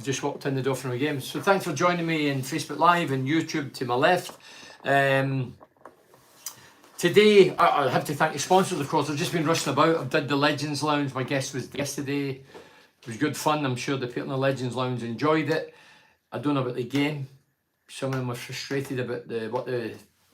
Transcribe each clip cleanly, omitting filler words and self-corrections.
just walked in the door from a game. So thanks for joining me in Facebook Live and YouTube to my left. Today, I have to thank the sponsors, of course. I've just been rushing about. I've did the Legends Lounge. My guest was yesterday. It was good fun. I'm sure the people in the Legends Lounge enjoyed it. I don't know about the game. Some of them were frustrated about what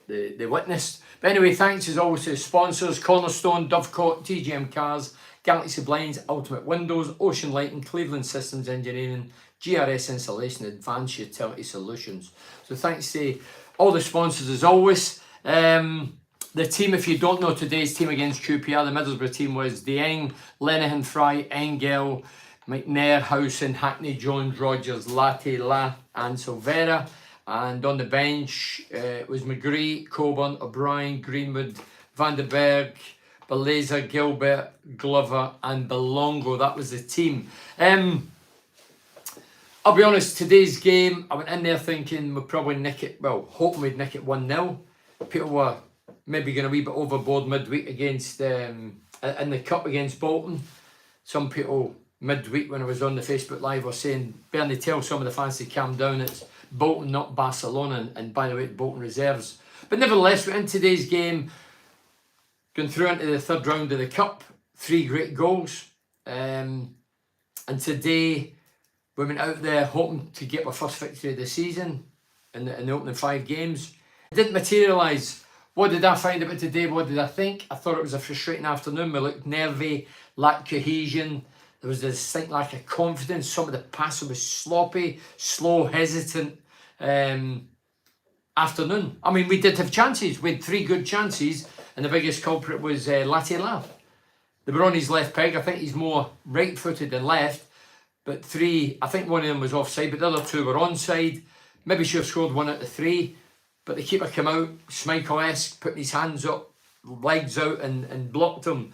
they witnessed. But anyway, thanks as always to the sponsors: Cornerstone, Dovecote, TGM Cars, Galaxy Blinds, Ultimate Windows, Ocean Lighting, Cleveland Systems Engineering, GRS Installation, Advanced Utility Solutions. So thanks to all the sponsors as always. The team, if you don't know today's team against QPR, the Middlesbrough team was Dieng, Lenihan, Fry, Engel, McNair, Howson, Hackney, Jones, Rogers, Latte, and Silvera. And on the bench, it was McGree, Coburn, O'Brien, Greenwood, Van der Berg, Beleza, Gilbert, Glover, and Belongo. That was the team. I'll be honest, today's game, I went in there thinking we'd probably nick it, well, hoping we'd nick it 1-0. People were maybe going a wee bit overboard midweek against, in the cup against Bolton. Some people midweek when I was on the Facebook Live were saying, Bernie, tell some of the fans to calm down, it's Bolton, not Barcelona, and by the way, Bolton reserves. But nevertheless, we're in today's game, going through into the third round of the cup, 3 great goals. And today, we went out there hoping to get our first victory of the season in the opening 5 games. It didn't materialise. What did I find about today? What did I think? I thought it was a frustrating afternoon. We looked nervy, lacked cohesion. There was this distinct lack of confidence. Some of the passing was sloppy, slow, hesitant afternoon. I mean, we did have chances. We had 3 good chances, and the biggest culprit was Latte. They were on his left peg. I think he's more right-footed than left. But 3, I think one of them was offside, but the other 2 were onside. Maybe should have scored 1 out of 3. But the keeper came out, Schmeichel-esque, putting his hands up, legs out, and blocked him.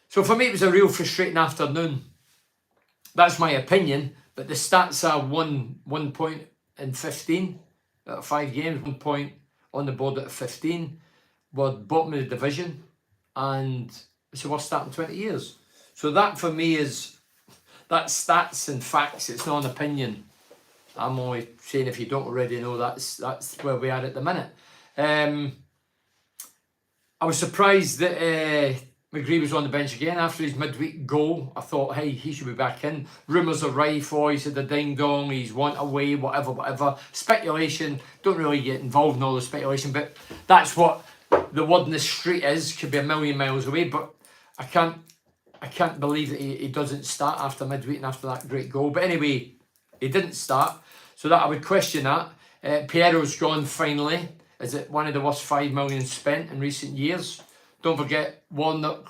So for me, it was a real frustrating afternoon. That's my opinion. But the stats are 1 point in 15 out of 5 games, 1 point on the board out of 15. We're bottom of the division, and it's the worst start in 20 years. So that for me is, that's stats and facts. It's not an opinion. I'm only saying, if you don't already know, that's where we are at the minute. I was surprised that McGree was on the bench again after his midweek goal. I thought, hey, he should be back in. Rumours are rife, he's had a ding-dong, he's want away, whatever. Speculation, don't really get involved in all the speculation, but that's what the word in the street is. Could be a million miles away, but I can't believe that he doesn't start after midweek and after that great goal. But anyway, he didn't start, so that I would question that. Piero's gone finally. Is it one of the worst 5 million spent in recent years? Don't forget, Warnock,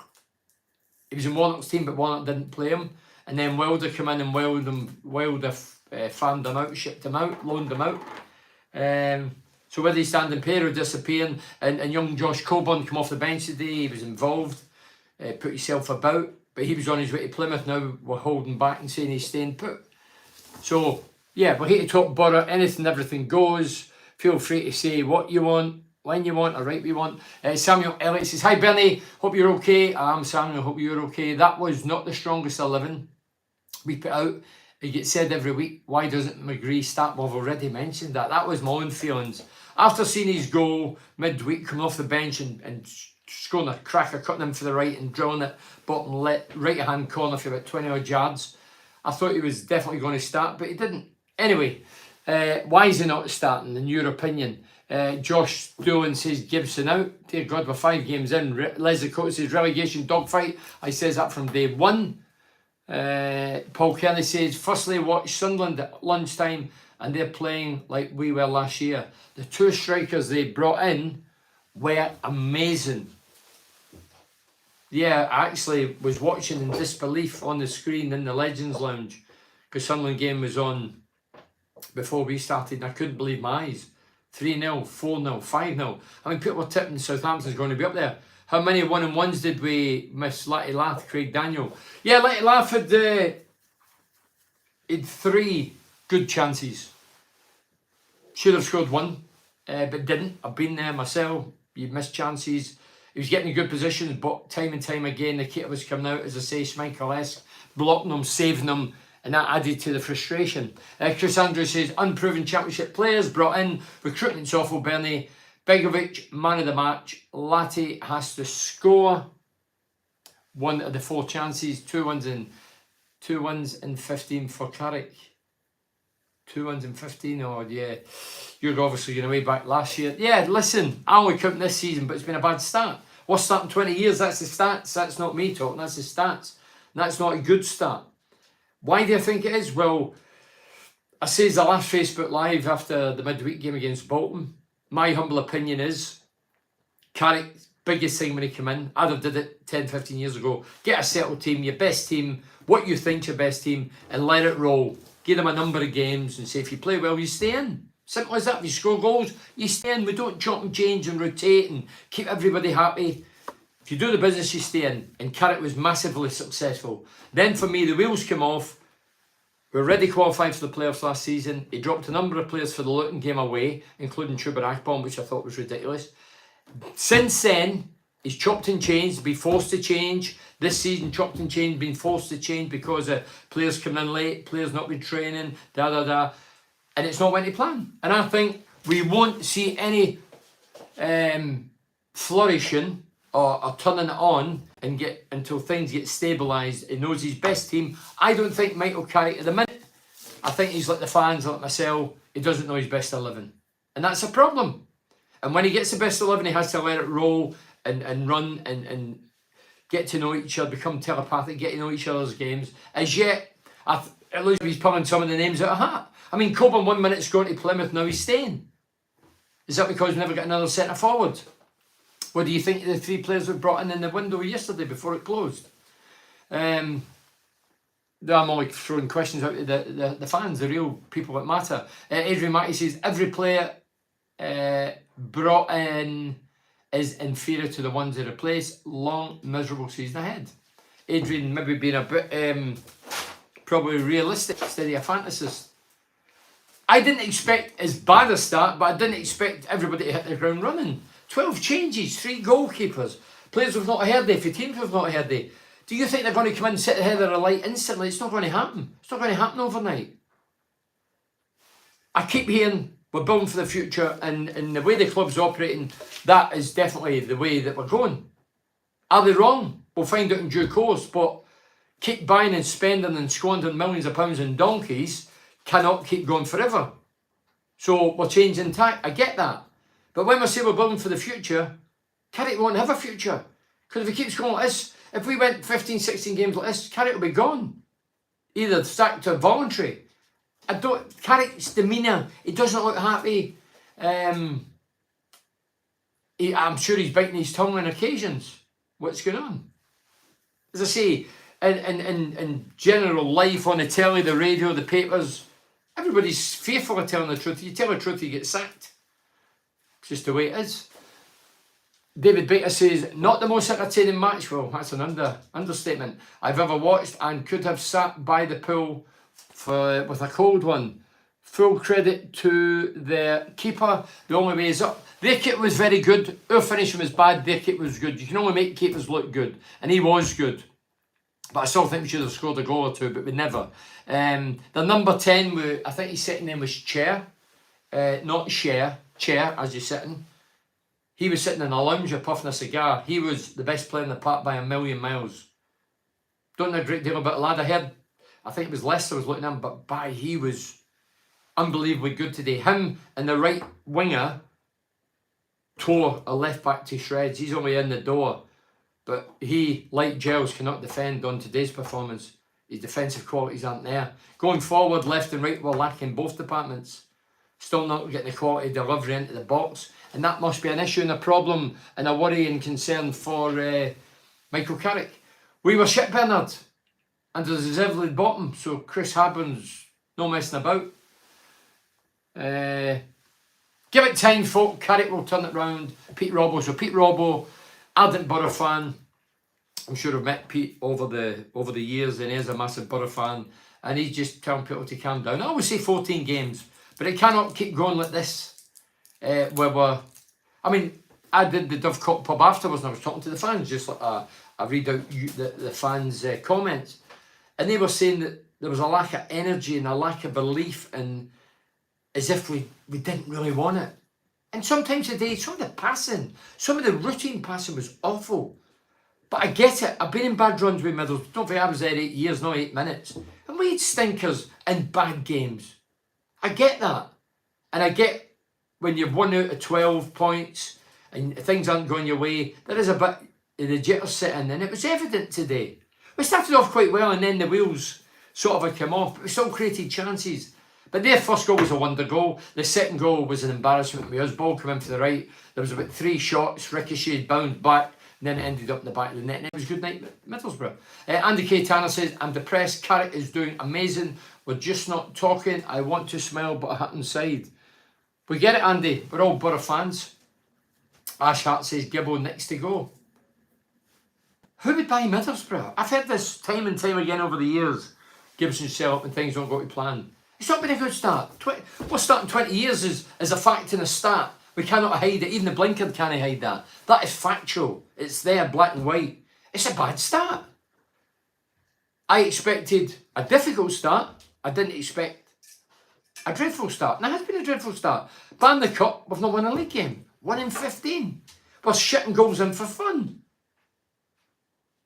he was in Warnock's team, but Warnock didn't play him. And then Wilder came in and Wilder farmed him out, shipped him out, loaned him out. So where they stand in Pero disappearing, and young Josh Coburn come off the bench today. He was involved, put himself about, but he was on his way to Plymouth. Now we're holding back and saying he's staying put. So, yeah, we're here to talk Borough. Anything, everything goes. Feel free to say what you want, when you want, or right we want. Samuel Elliott says, hi Bernie, hope you're okay. I'm Samuel, hope you're okay. That was not the strongest 11 we put out. It gets said every week, why doesn't McGree start? Well, I've already mentioned that. That was my own feelings. After seeing his goal midweek, coming off the bench and scoring a cracker, cutting him for the right and drilling it bottom right-hand corner for about 20 odd yards, I thought he was definitely going to start, but he didn't. Anyway, why is he not starting, in your opinion? Josh Dolan says Gibson out. Dear God, we're 5 games in. Leslie Coates says relegation dogfight. I says that from day 1. Paul Kelly says, firstly, watch Sunderland at lunchtime, and they're playing like we were last year. The 2 strikers they brought in were amazing. Yeah, I actually was watching in disbelief on the screen in the Legends Lounge, because Sunderland game was on before we started, and I couldn't believe my eyes. 3-0, 4-0, 5-0. I mean, people were tipping Southampton's going to be up there. How many 1-on-1s did we miss? Latty Lath, Craig Daniel. Yeah, Latty Lath had 3 good chances. Should have scored 1, but didn't. I've been there myself. You miss chances. He was getting in good positions, but time and time again, the kit was coming out, as I say, Schmeichel-esque, blocking them, saving them, and that added to the frustration. Chris Andrews says, unproven championship players brought in, recruitment's awful, Bernie. Begovic, man of the match. Latte has to score. 1 of the 4 chances, 2 ones and 15 for Carrick. 2 ones and 15, oh yeah. You're obviously going way back last year. Yeah, listen, I only count this season, but it's been a bad start. What's start in 20 years? That's the stats. That's not me talking, that's the stats. And that's not a good start. Why do you think it is? Well, I says the last Facebook Live after the midweek game against Bolton. My humble opinion is, Carrick's biggest thing when he came in, I'd have did it 10, 15 years ago. Get a settled team, your best team, what you think's your best team, and let it roll. Give them a number of games and say, if you play well, you stay in. Simple as that. If you score goals, you stay in. We don't chop and change and rotate and keep everybody happy. If you do the business, you stay in. And Carrick was massively successful. Then for me, the wheels came off. We were already qualified for the playoffs last season. He dropped a number of players for the Luton game away, including Chuba Akpom, which I thought was ridiculous. Since then, he's chopped and changed, been forced to change. This season, chopped and changed, been forced to change because players coming in late, players not been training, and it's not went to plan. And I think we won't see any flourishing or turning it on and get until things get stabilised. He knows his best team. I don't think Michael Carrick at the minute. I think he's like the fans, like myself. He doesn't know his best 11, and that's a problem. And when he gets the best 11, he has to let it roll and run and get to know each other, become telepathic, get to know each other's games. As yet, it looks like he's pulling some of the names out of hat. I mean, Coburn 1 minute's going to Plymouth, now he's staying. Is that because we never got another centre forward? What do you think of the 3 players we brought in the window yesterday before it closed? I'm only throwing questions out to the fans, the real people that matter. Adrian Matty says, every player brought in is inferior to the ones they replace. Long, miserable season ahead. Adrian maybe being a bit probably realistic instead of a fantasist. I didn't expect as bad a start, but I didn't expect everybody to hit the ground running. 12 changes, 3 goalkeepers, players we've not heard of, for teams we've not heard of. Do you think they're going to come in and sit ahead of a light instantly? It's not going to happen. It's not going to happen overnight. I keep hearing we're building for the future, and the way the club's operating, that is definitely the way that we're going. Are they wrong? We'll find out in due course, but keep buying and spending and squandering millions of pounds in donkeys cannot keep going forever. So we're changing tack. I get that. But when we say we're building for the future, Carrick won't have a future. Because if he keeps going like this, if we went 15, 16 games like this, Carrick will be gone. Either sacked or voluntary. Carrick's demeanour, he doesn't look happy. I'm sure he's biting his tongue on occasions. What's going on? As I say, in general life, on the telly, the radio, the papers, everybody's fearful of telling the truth. You tell the truth, you get sacked. It's just the way it is. David Baker says, not the most entertaining match. Well, that's an understatement I've ever watched, and could have sat by the pool with a cold one. Full credit to the keeper. The only way is up. Their keeper was very good. Our finishing was bad. Their keeper was good. You can only make keepers look good, and he was good. But I still think we should have scored a goal or two, but we never. The number 10, I think his second name was Chair, not Chair, as you're sitting. He was sitting in a lounger puffing a cigar. He was the best player in the park by a million miles. Don't know a great deal about the lad. I think it was Leicester was looking at him, but he was unbelievably good today. Him and the right winger tore a left back to shreds. He's only in the door. But he, like Giles, cannot defend on today's performance. His defensive qualities aren't there. Going forward, left and right, we're lacking both departments. Still not getting the quality delivery into the box. And that must be an issue and a problem and a worry and concern for Michael Carrick. We were shit, Bernard. And there's a deservedly bottom. So Chris Habbourne's no messing about. Give it time, folk. Carrick will turn it round. Pete Robbo. So Pete Robbo, ardent Borough fan. I'm sure I've met Pete over the years, and he's a massive Borough fan. And he's just telling people to calm down. I always say 14 games, but it cannot keep going like this. I did the Dovecot pub afterwards, and I was talking to the fans, just like I read out the fans' comments, and they were saying that there was a lack of energy and a lack of belief, and as if we didn't really want it. And sometimes today, some of the passing, some of the routine passing was awful. But I get it. I've been in bad runs with Middlesbrough. Don't forget I was there 8 years, not 8 minutes. And we had stinkers in bad games. I get that. And I get when you've 1 out of 12 points and things aren't going your way, there is a bit of the jitters sitting, and it was evident today. We started off quite well, and then the wheels sort of had come off, but we still created chances. But their first goal was a wonder goal. The second goal was an embarrassment. With us ball come in for the right. There was about 3 shots, ricocheted, bounced back, and then it ended up in the back of the net. And it was good night, Middlesbrough. Andy K. Tanner says, I'm depressed. Carrick is doing amazing. We're just not talking. I want to smile, but I hurt inside. We get it, Andy. We're all Borough fans. Ash Hart says, Gibbo next to go. Who would buy Middlesbrough? I've heard this time and time again over the years. Gibson sell up and things don't go to plan. It's not been a good start. We're starting 20 years is a fact and a start. We cannot hide it. Even the blinker can't hide that. That is factual. It's there, black and white. It's a bad start. I expected a difficult start. I didn't expect a dreadful start. Now, it has been a dreadful start. Ban the cup, we've not won a league game. 1 in 15. We're shitting goals in for fun.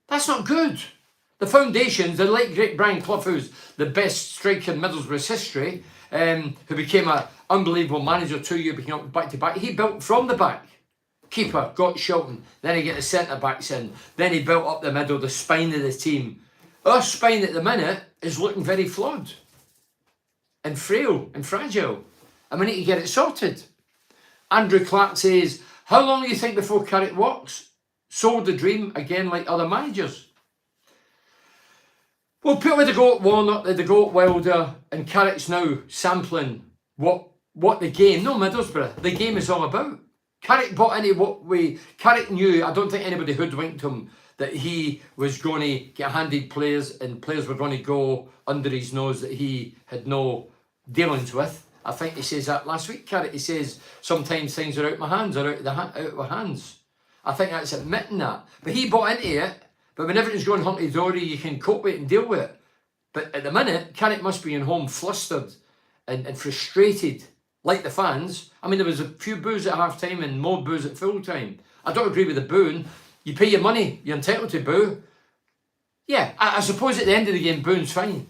That's not good. The foundations, the late great Brian Clough, who's the best striker in Middlesbrough's history, who became an unbelievable manager 2 years, became up back to back. He built from the back. Keeper, got Shilton. Then he get the centre backs in. Then he built up the middle, the spine of the team. Our spine at the minute is looking very flawed and frail and fragile. And we need to get it sorted. Andrew Clark says, how long do you think before Carrick walks? Sold the dream again like other managers. Well, people had to go at Warnock, they had to go at Wilder, and Carrick's now sampling what the game, no Middlesbrough, the game is all about. Carrick bought into Carrick knew, I don't think anybody hoodwinked him, that he was going to get handed players and players were going to go under his nose that he had no dealings with. I think he says that last week, Carrick. He says, sometimes things are out of my hands, or out of our hands. I think that's admitting that. But he bought into it. But when everything's going hunky-dory, you can cope with it and deal with it. But at the minute, Carrick must be in home flustered and frustrated, like the fans. I mean, there was a few boos at half-time and more boos at full-time. I don't agree with the booing. You pay your money, you're entitled to boo. Yeah, I suppose at the end of the game, booing's fine.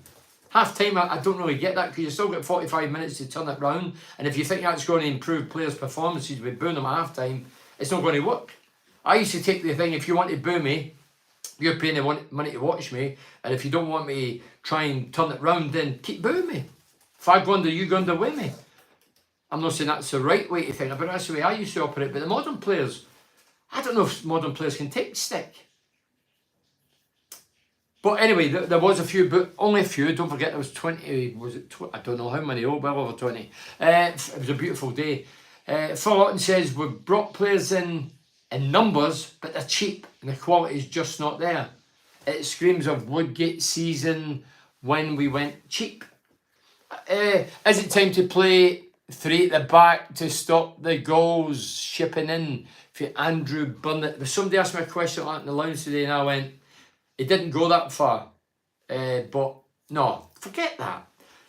Half-time, I don't really get that, because you still got 45 minutes to turn it round. And if you think that's going to improve players' performances with booing them at half-time, it's not going to work. I used to take the thing, if you want to boo me, you're paying the money to watch me, and if you don't want me to try and turn it round, then keep booing me. If I go under, you go under with me. I'm not saying that's the right way to think, but that's the way I used to operate. But the modern players, I don't know if modern players can take stick. But anyway, there was a few, but only a few. Don't forget, there was 20, I don't know how many, well over 20. It was a beautiful day. Phil Lawton says, we've brought players in numbers, but they're cheap and the quality is just not there. It screams of Woodgate season when we went cheap. Is it time to play 3 at the back to stop the goals shipping in for Andrew Burnett? Somebody asked me a question like that in the lounge today, and I went, it didn't go that far. But no, forget that.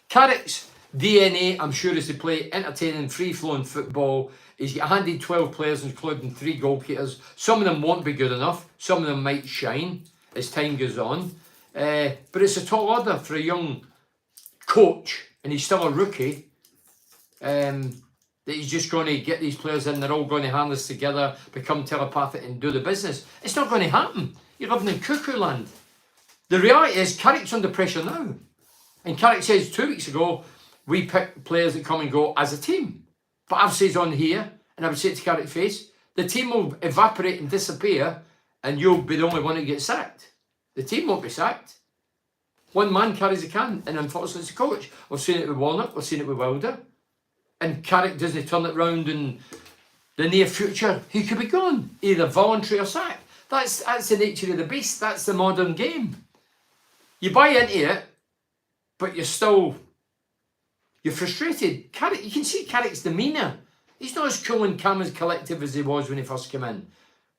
Carrick's DNA, I'm sure, is to play entertaining, free-flowing football. He's got handed 12 players, including 3 goalkeepers. Some of them won't be good enough. Some of them might shine as time goes on. But it's a tall order for a young coach, and he's still a rookie, that he's just going to get these players in, they're all going to harness together, become telepathic and do the business. It's not going to happen. You're living in cuckoo land. The reality is Carrick's under pressure now. And Carrick says 2 weeks ago, we pick players that come and go as a team. But I've said on here, and I would say it to Carrick's face, the team will evaporate and disappear, and you'll be the only one who gets sacked. The team won't be sacked. One man carries a can, and unfortunately it's a coach. We've seen it with Warnock, we've seen it with Wilder. And Carrick doesn't turn it round in the near future. He could be gone, either voluntary or sacked. That's the nature of the beast. That's the modern game. You buy into it, but you're frustrated. Carrick, you can see Carrick's demeanour. He's not as cool and calm and collective as he was when he first came in.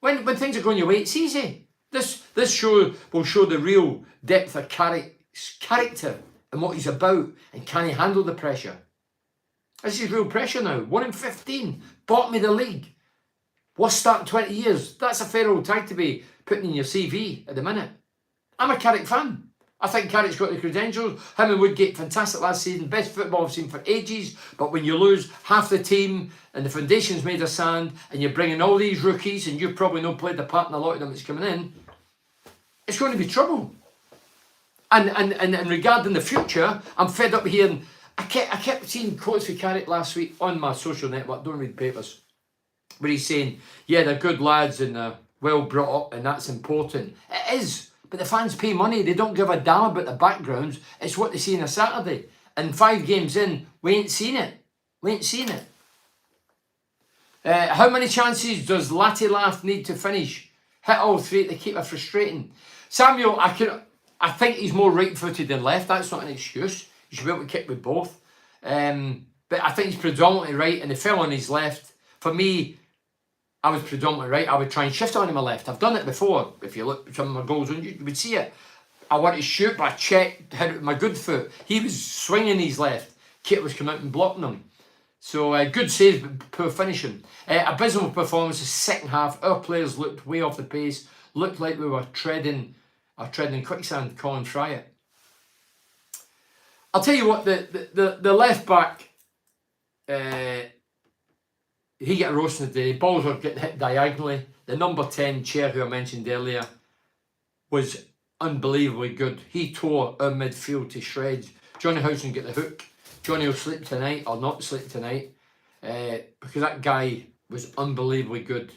When things are going your way, it's easy. This show will show the real depth of Carrick's character and what he's about, and can he handle the pressure? This is real pressure now. 1 in 15, bottom of the league. Worst start in 20 years. That's a fair old tag to be putting in your CV at the minute. I'm a Carrick fan. I think Carrick's got the credentials. Him and Woodgate, fantastic last season. Best football I've seen for ages. But when you lose half the team and the foundation's made of sand and you're bringing all these rookies and you've probably not played the part in a lot of them that's coming in, it's going to be trouble. And regarding the future, I'm fed up hearing... I kept seeing quotes for Carrick last week on my social network. Don't read papers. Where he's saying, yeah, they're good lads and they're well brought up and that's important. It is. But the fans pay money. They don't give a damn about the backgrounds. It's what they see on a Saturday. And 5 games in, we ain't seen it. We ain't seen it. How many chances does Latte need to finish? Hit all 3 to keep it frustrating. Samuel, I think he's more right-footed than left. That's not an excuse. You should be able to kick with both. But I think he's predominantly right, and he fell on his left. For me, I was predominantly right. I would try and shift on my left. I've done it before. If you look at some of my goals, you would see it. I wanted to shoot, but I checked, hit it with my good foot. He was swinging his left. Kit was coming out and blocking him. So good saves, but poor finishing. Abysmal performance the second half. Our players looked way off the pace. Looked like we were treading quicksand. Colin Fryatt. I'll tell you what, the left back, he got roasted today. Balls were getting hit diagonally. The number 10 chair, who I mentioned earlier, was unbelievably good. He tore our midfield to shreds. Johnny Howson got the hook. Johnny will sleep tonight or not sleep tonight, because that guy was unbelievably good.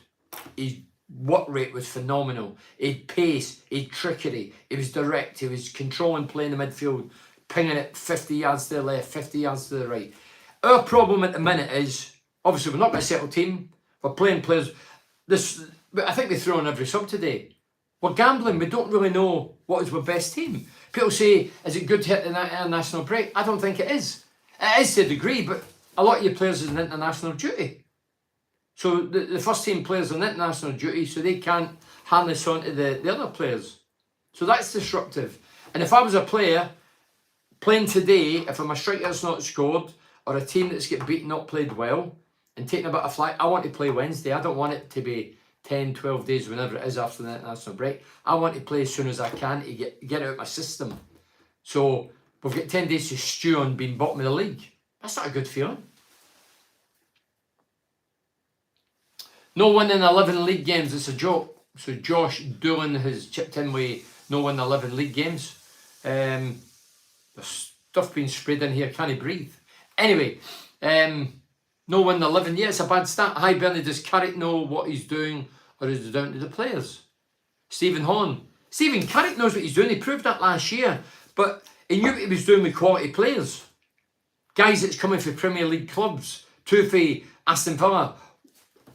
His work rate was phenomenal. He had pace, he had trickery, he was direct, he was controlling play in the midfield, pinging it 50 yards to the left, 50 yards to the right. Our problem at the minute is, obviously we're not going to settle team, we're playing players. I think they threw on every sub today. We're gambling, we don't really know what is our best team. People say, is it good to hit the international break? I don't think it is. It is to a degree, but a lot of your players is in international duty. So the first team players are on international duty, so they can't hand this on to the other players. So that's disruptive. And if I was a player playing today, if I'm a striker that's not scored, or a team that's get beaten, not played well, and taking a bit of flight, I want to play Wednesday. I don't want it to be 10, 12 days, whenever it is after the international break. I want to play as soon as I can to get it out of my system. So we've got 10 days to stew on being bottom of the league. That's not a good feeling. No winning 11 league games, it's a joke. So Josh Doolan has chipped in with no winning 11 league games. There's stuff being sprayed in here, can't breathe. Anyway, no winning 11, yeah, it's a bad stat. Hi Bernie, does Carrick know what he's doing, or is it down to the players? Stephen Horn. Carrick knows what he's doing, he proved that last year, but he knew what he was doing with quality players. Guys that's coming for Premier League clubs, two for Aston Villa,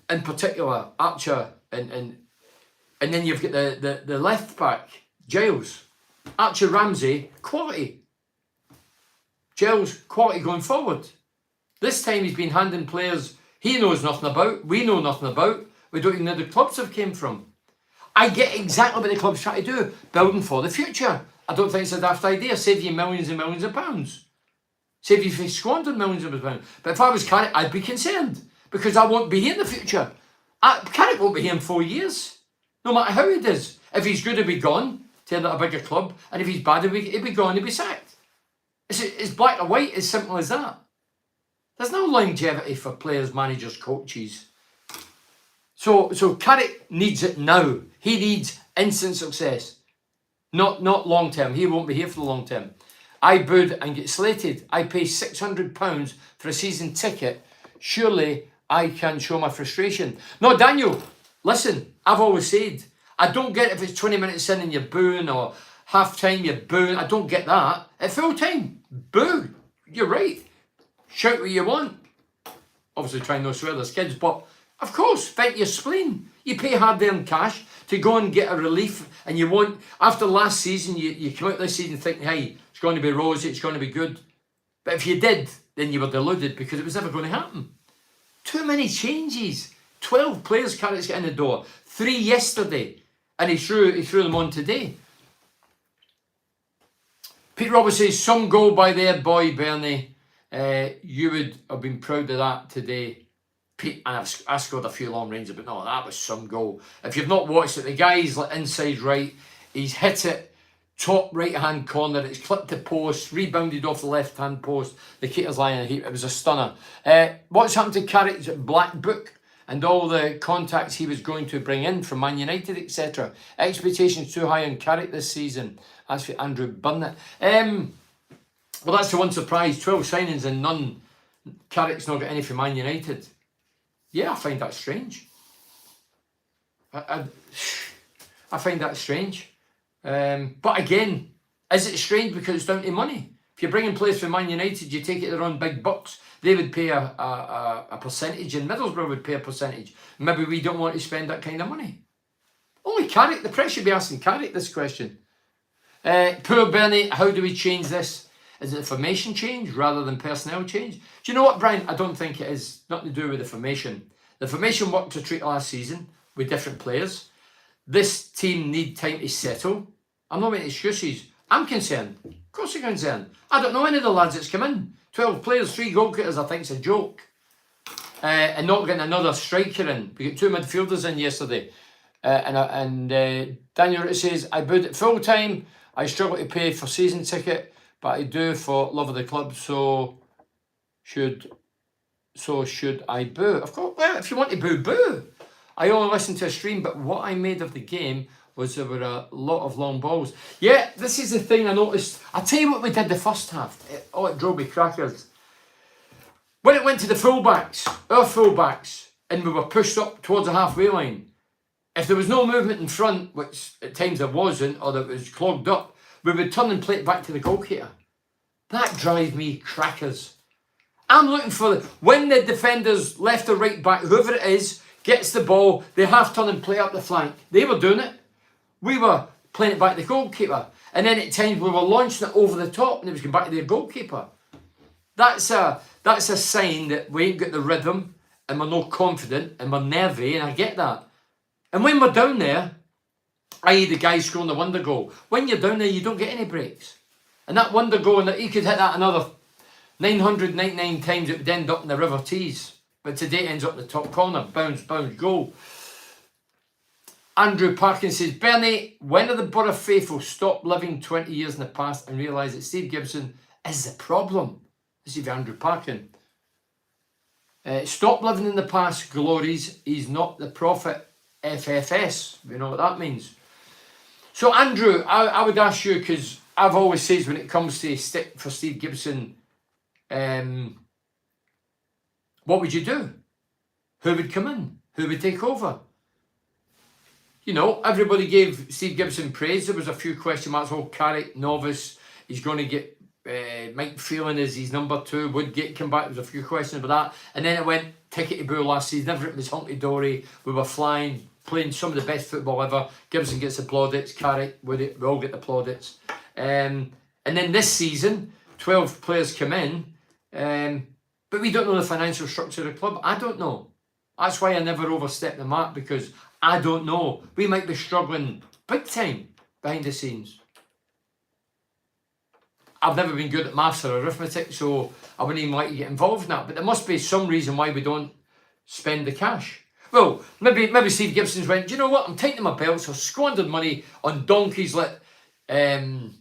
in particular, Archer, and then you've got the left back, Giles. Archer, Ramsey, quality. Giles, quality going forward. This time he's been handing players he knows nothing about, we know nothing about, we don't even know the clubs have came from. I get exactly what the club's trying to do, building for the future. I don't think it's a daft idea, save you millions and millions of pounds. Save you squandering millions of pounds. But if I was Carrick, I'd be concerned, because I won't be here in the future. Carrick won't be here in 4 years, no matter how he does. If he's good, he'll be gone to a bigger club, and if he's bad, he'll be gone, he'll be sacked. It's black and white, as simple as that. There's no longevity for players, managers, coaches. So Carrick needs it now. He needs instant success, not long term. He won't be here for the long term. I booed and get slated. I pay £600 for a season ticket. Surely I can show my frustration. No, Daniel, listen, I've always said, I don't get if it's 20 minutes in and you're booing, or half time you're booing. I don't get that. At full time, boo. You're right. Shout what you want. Obviously try and not swear there's kids, but of course, vent your spleen. You pay hard-earned cash to go and get a relief, and you want, after last season, you come out this season thinking, hey, it's going to be rosy, it's going to be good. But if you did, then you were deluded, because it was never going to happen. Too many changes. 12 players Carrick's got in the door. 3 yesterday, and he threw them on today. Pete Roberts says, some goal by their boy Bernie. You would have been proud of that today, Pete. And I scored a few long ranges, but no, that was some goal. If you've not watched it, the guy's like inside right. He's hit it top right hand corner. It's clipped the post, rebounded off the left hand post. The keeper's lying in a heap. It was a stunner. What's happened to Carrick's black book and all the contacts he was going to bring in from Man United, etc.? Expectations too high on Carrick this season. That's for Andrew Burnett. Well, that's the one surprise. 12 signings and none. Carrick's not got any from Man United. Yeah, I find that strange. I find that strange. But again, is it strange because it's down to money? If you're bringing players from Man United, you take it they're on big bucks. They would pay a percentage, and Middlesbrough would pay a percentage. Maybe we don't want to spend that kind of money. Only Carrick. The press should be asking Carrick this question. Poor Bernie, how do we change this? Is it a formation change rather than personnel change? Do you know what, Brian? I don't think it is. Nothing to do with the formation. The formation worked a treat last season with different players. This team need time to settle. I'm not making excuses. I'm concerned. Of course I'm concerned. I don't know any of the lads that's come in. 12 players, 3 goalkeepers, I think it's a joke. And not getting another striker in. We got 2 midfielders in yesterday. Daniel Ritt says, I booed it full time. I struggle to pay for season ticket, but I do for love of the club. So should I boo? Of course. Well, if you want to boo, boo. I only listened to a stream, but what I made of the game was there were a lot of long balls. Yeah, this is the thing I noticed. I'll tell you what we did the first half. It drove me crackers. When it went to the fullbacks, our fullbacks, and we were pushed up towards the halfway line, if there was no movement in front, which at times there wasn't, or that it was clogged up, we would turn and play it back to the goalkeeper. That drives me crackers. I'm looking for when the defenders, left or right back, whoever it is, gets the ball, they half turn and play up the flank. They were doing it. We were playing it back to the goalkeeper. And then at times we were launching it over the top and it was going back to their goalkeeper. That's a sign that we ain't got the rhythm and we're not confident and we're nervy, and I get that. And when we're down there, i.e. the guy scoring the wonder goal, when you're down there you don't get any breaks. And that wonder goal, and that he could hit that another 999 times, it would end up in the River Tees. But today it ends up in the top corner. Bounce, goal. Andrew Parkin says, Bernie, when are the Borough faithful stop living 20 years in the past and realise that Steve Gibson is the problem? This is Andrew Parkin. Stop living in the past glories. He's not the prophet. FFS. You know what that means. So Andrew, I would ask you, because I've always said when it comes to stick for Steve Gibson, what would you do? Who would come in? Who would take over? You know, everybody gave Steve Gibson praise. There was a few question marks. Oh, Carrick, novice. He's going to get Mike Phelan as his number 2. Woodgate come back. There was a few questions about that. And then it went tickety-boo last season. Everything was hunky-dory. We were flying, playing some of the best football ever. Gibson gets the plaudits. Carrick, we all get the plaudits. And then this season, 12 players come in. But we don't know the financial structure of the club. I don't know. That's why I never overstep the mark, because I don't know. We might be struggling big time behind the scenes. I've never been good at maths or arithmetic, so I wouldn't even like to get involved in that. But there must be some reason why we don't spend the cash. Well, maybe Steve Gibson's went, do you know what? I'm tightening my belt, so squandered money on donkeys like Dongut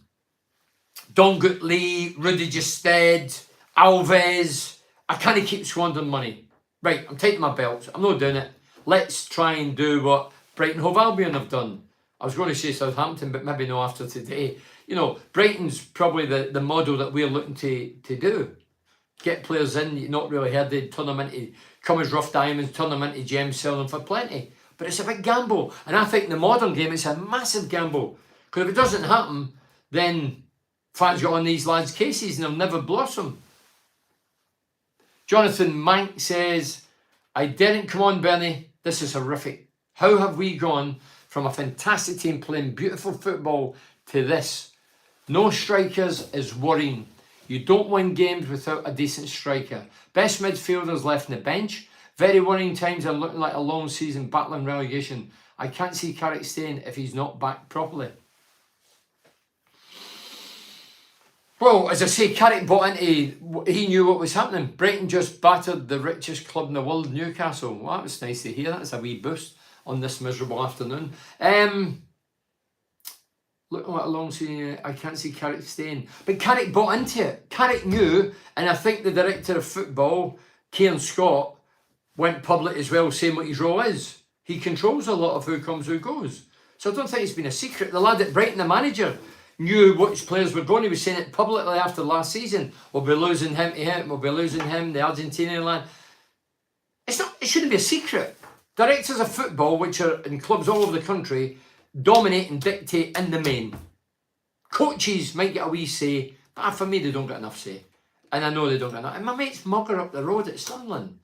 Lee, Rudy Gestead, Alves. I can't keep squandering money. Right, I'm tightening my belt. I'm not doing it. Let's try and do what Brighton Hove Albion have done. I was going to say Southampton, but maybe no after today. You know, Brighton's probably the model that we're looking to do. Get players in you've not really heard of, turn them into, come as rough diamonds, turn them into gems, sell them for plenty. But it's a big gamble. And I think in the modern game, it's a massive gamble. Because if it doesn't happen, then fans get on these lads' cases and they'll never blossom. Jonathan Mank says, I didn't come on, Bernie. This is horrific. How have we gone from a fantastic team playing beautiful football to this? No strikers is worrying. You don't win games without a decent striker. Best midfielders left on the bench. Very worrying times and looking like a long season battling relegation. I can't see Carrick staying if he's not back properly. Well, as I say, Carrick bought into, he knew what was happening. Brighton just battered the richest club in the world, Newcastle. Well, that was nice to hear. That's a wee boost on this miserable afternoon. Looking at a long season, I can't see Carrick staying. But Carrick bought into it. Carrick knew, and I think the director of football, Kieran Scott, went public as well, saying what his role is. He controls a lot of who comes, who goes. So I don't think it's been a secret. The lad at Brighton, the manager, knew which players were going. He was saying it publicly after last season. We'll be losing him to him. We'll be losing him, the Argentinian lad. It shouldn't be a secret. Directors of football, which are in clubs all over the country, dominate and dictate in the main. Coaches might get a wee say, but for me, they don't get enough say. And I know they don't get enough. And my mate's Mugger up the road at Stirling.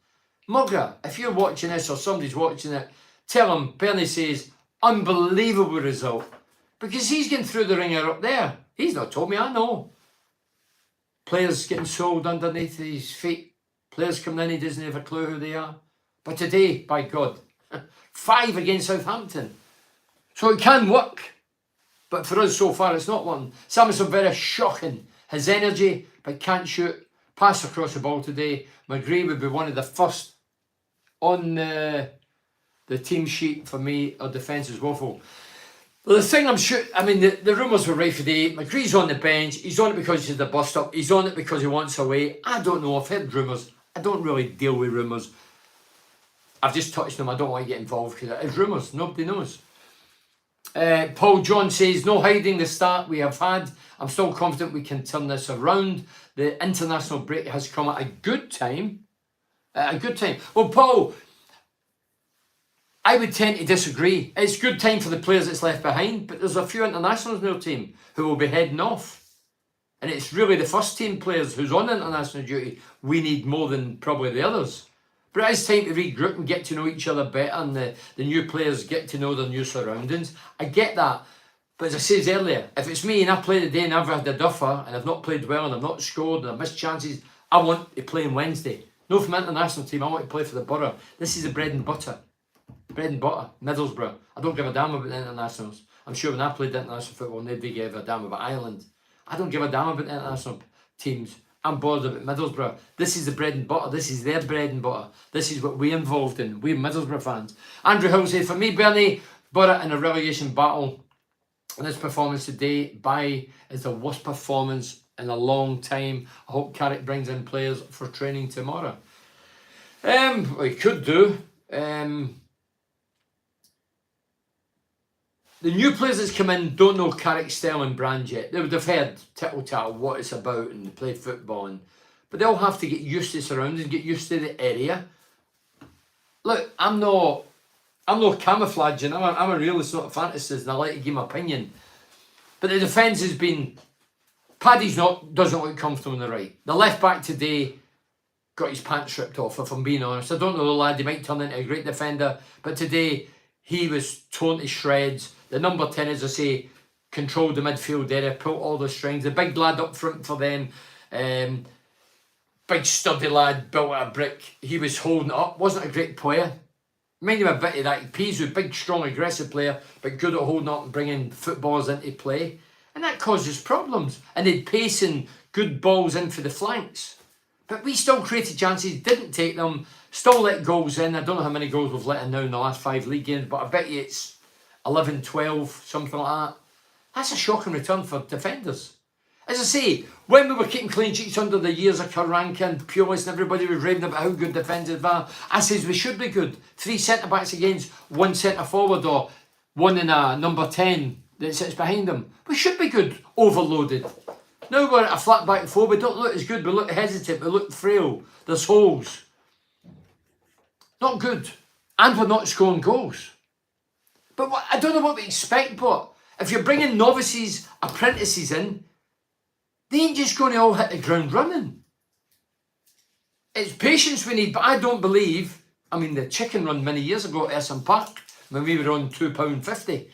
Mugger, if you're watching this or somebody's watching it, tell him Bernie says, unbelievable result. Because he's getting through the ringer up there. He's not told me, I know. Players getting sold underneath his feet. Players coming in, he doesn't have a clue who they are. But today, by God, 5 against Southampton. So it can work. But for us so far, it's not one. Samuelson very shocking. His energy, but can't shoot. Pass across the ball today. McGree would be one of the first on the team sheet for me. Our defence is woeful. Well, the thing the rumours were right for the 8. McGree's on the bench. He's on it because he's the bus stop. He's on it because he wants away. I don't know. I've heard rumours. I don't really deal with rumours. I've just touched them. I don't want to get involved because it's rumours. Nobody knows. Paul John says, no hiding the start we have had. I'm still confident we can turn this around. The international break has come at a good time. Well, Paul, I would tend to disagree. It's good time for the players that's left behind, but there's a few internationals in our team who will be heading off. And it's really the first team players who's on international duty we need more than probably the others. But it is time to regroup and get to know each other better, and the new players get to know their new surroundings. I get that. But as I said earlier, if it's me and I play today and I've had the duffer and I've not played well and I've not scored and I've missed chances, I want to play on Wednesday. No, from the international team, I want to play for the borough. This is the bread and butter. Bread and butter, Middlesbrough. I don't give a damn about the internationals. I'm sure when I played international football, nobody gave a damn about Ireland. I don't give a damn about international teams. I'm bothered about Middlesbrough. This is the bread and butter. This is their bread and butter. This is what we're involved in. We're Middlesbrough fans. Andrew Hill says, for me, Bernie, Borough in a relegation battle. And this performance today is the worst performance in a long time. I hope Carrick brings in players for training tomorrow. He could do. The new players that's come in don't know Carrick's style and brand yet. They would have heard tittle-tattle what it's about and play football. But they'll have to get used to surroundings, get used to the area. Look, I'm no camouflaging. I'm a realist, not a fantasist, and I like to give my opinion. But the defence has been... Paddy's doesn't look comfortable on the right. The left back today got his pants ripped off, if I'm being honest. I don't know the lad, he might turn into a great defender, but today he was torn to shreds. The number 10, as I say, controlled the midfield area, pulled all the strings. The big lad up front for them, big sturdy lad, built out of brick. He was holding it up, wasn't a great player. Mind him a bit of that. Pizu, big, strong, aggressive player, but good at holding up and bringing footballers into play. And that causes problems. And they'd pace and good balls in for the flanks. But we still created chances, didn't take them, still let goals in. I don't know how many goals we've let in now in the last 5 league games, but I bet you it's 11, 12, something like that. That's a shocking return for defenders. As I say, when we were keeping clean sheets under the years of Karanka and Pulis and everybody was raving about how good defenders are, I says we should be good. 3 centre-backs against 1 centre-forward or 1 in a number 10 that sits behind them. We should be good, overloaded. Now we're at a flat back 4, we don't look as good, we look hesitant, we look frail. There's holes. Not good. And we're not scoring goals. But I don't know what we expect, but if you're bringing novices, apprentices in, they ain't just going to all hit the ground running. It's patience we need, but I don't believe, the chicken run many years ago at Essen Park, when we were on £2.50,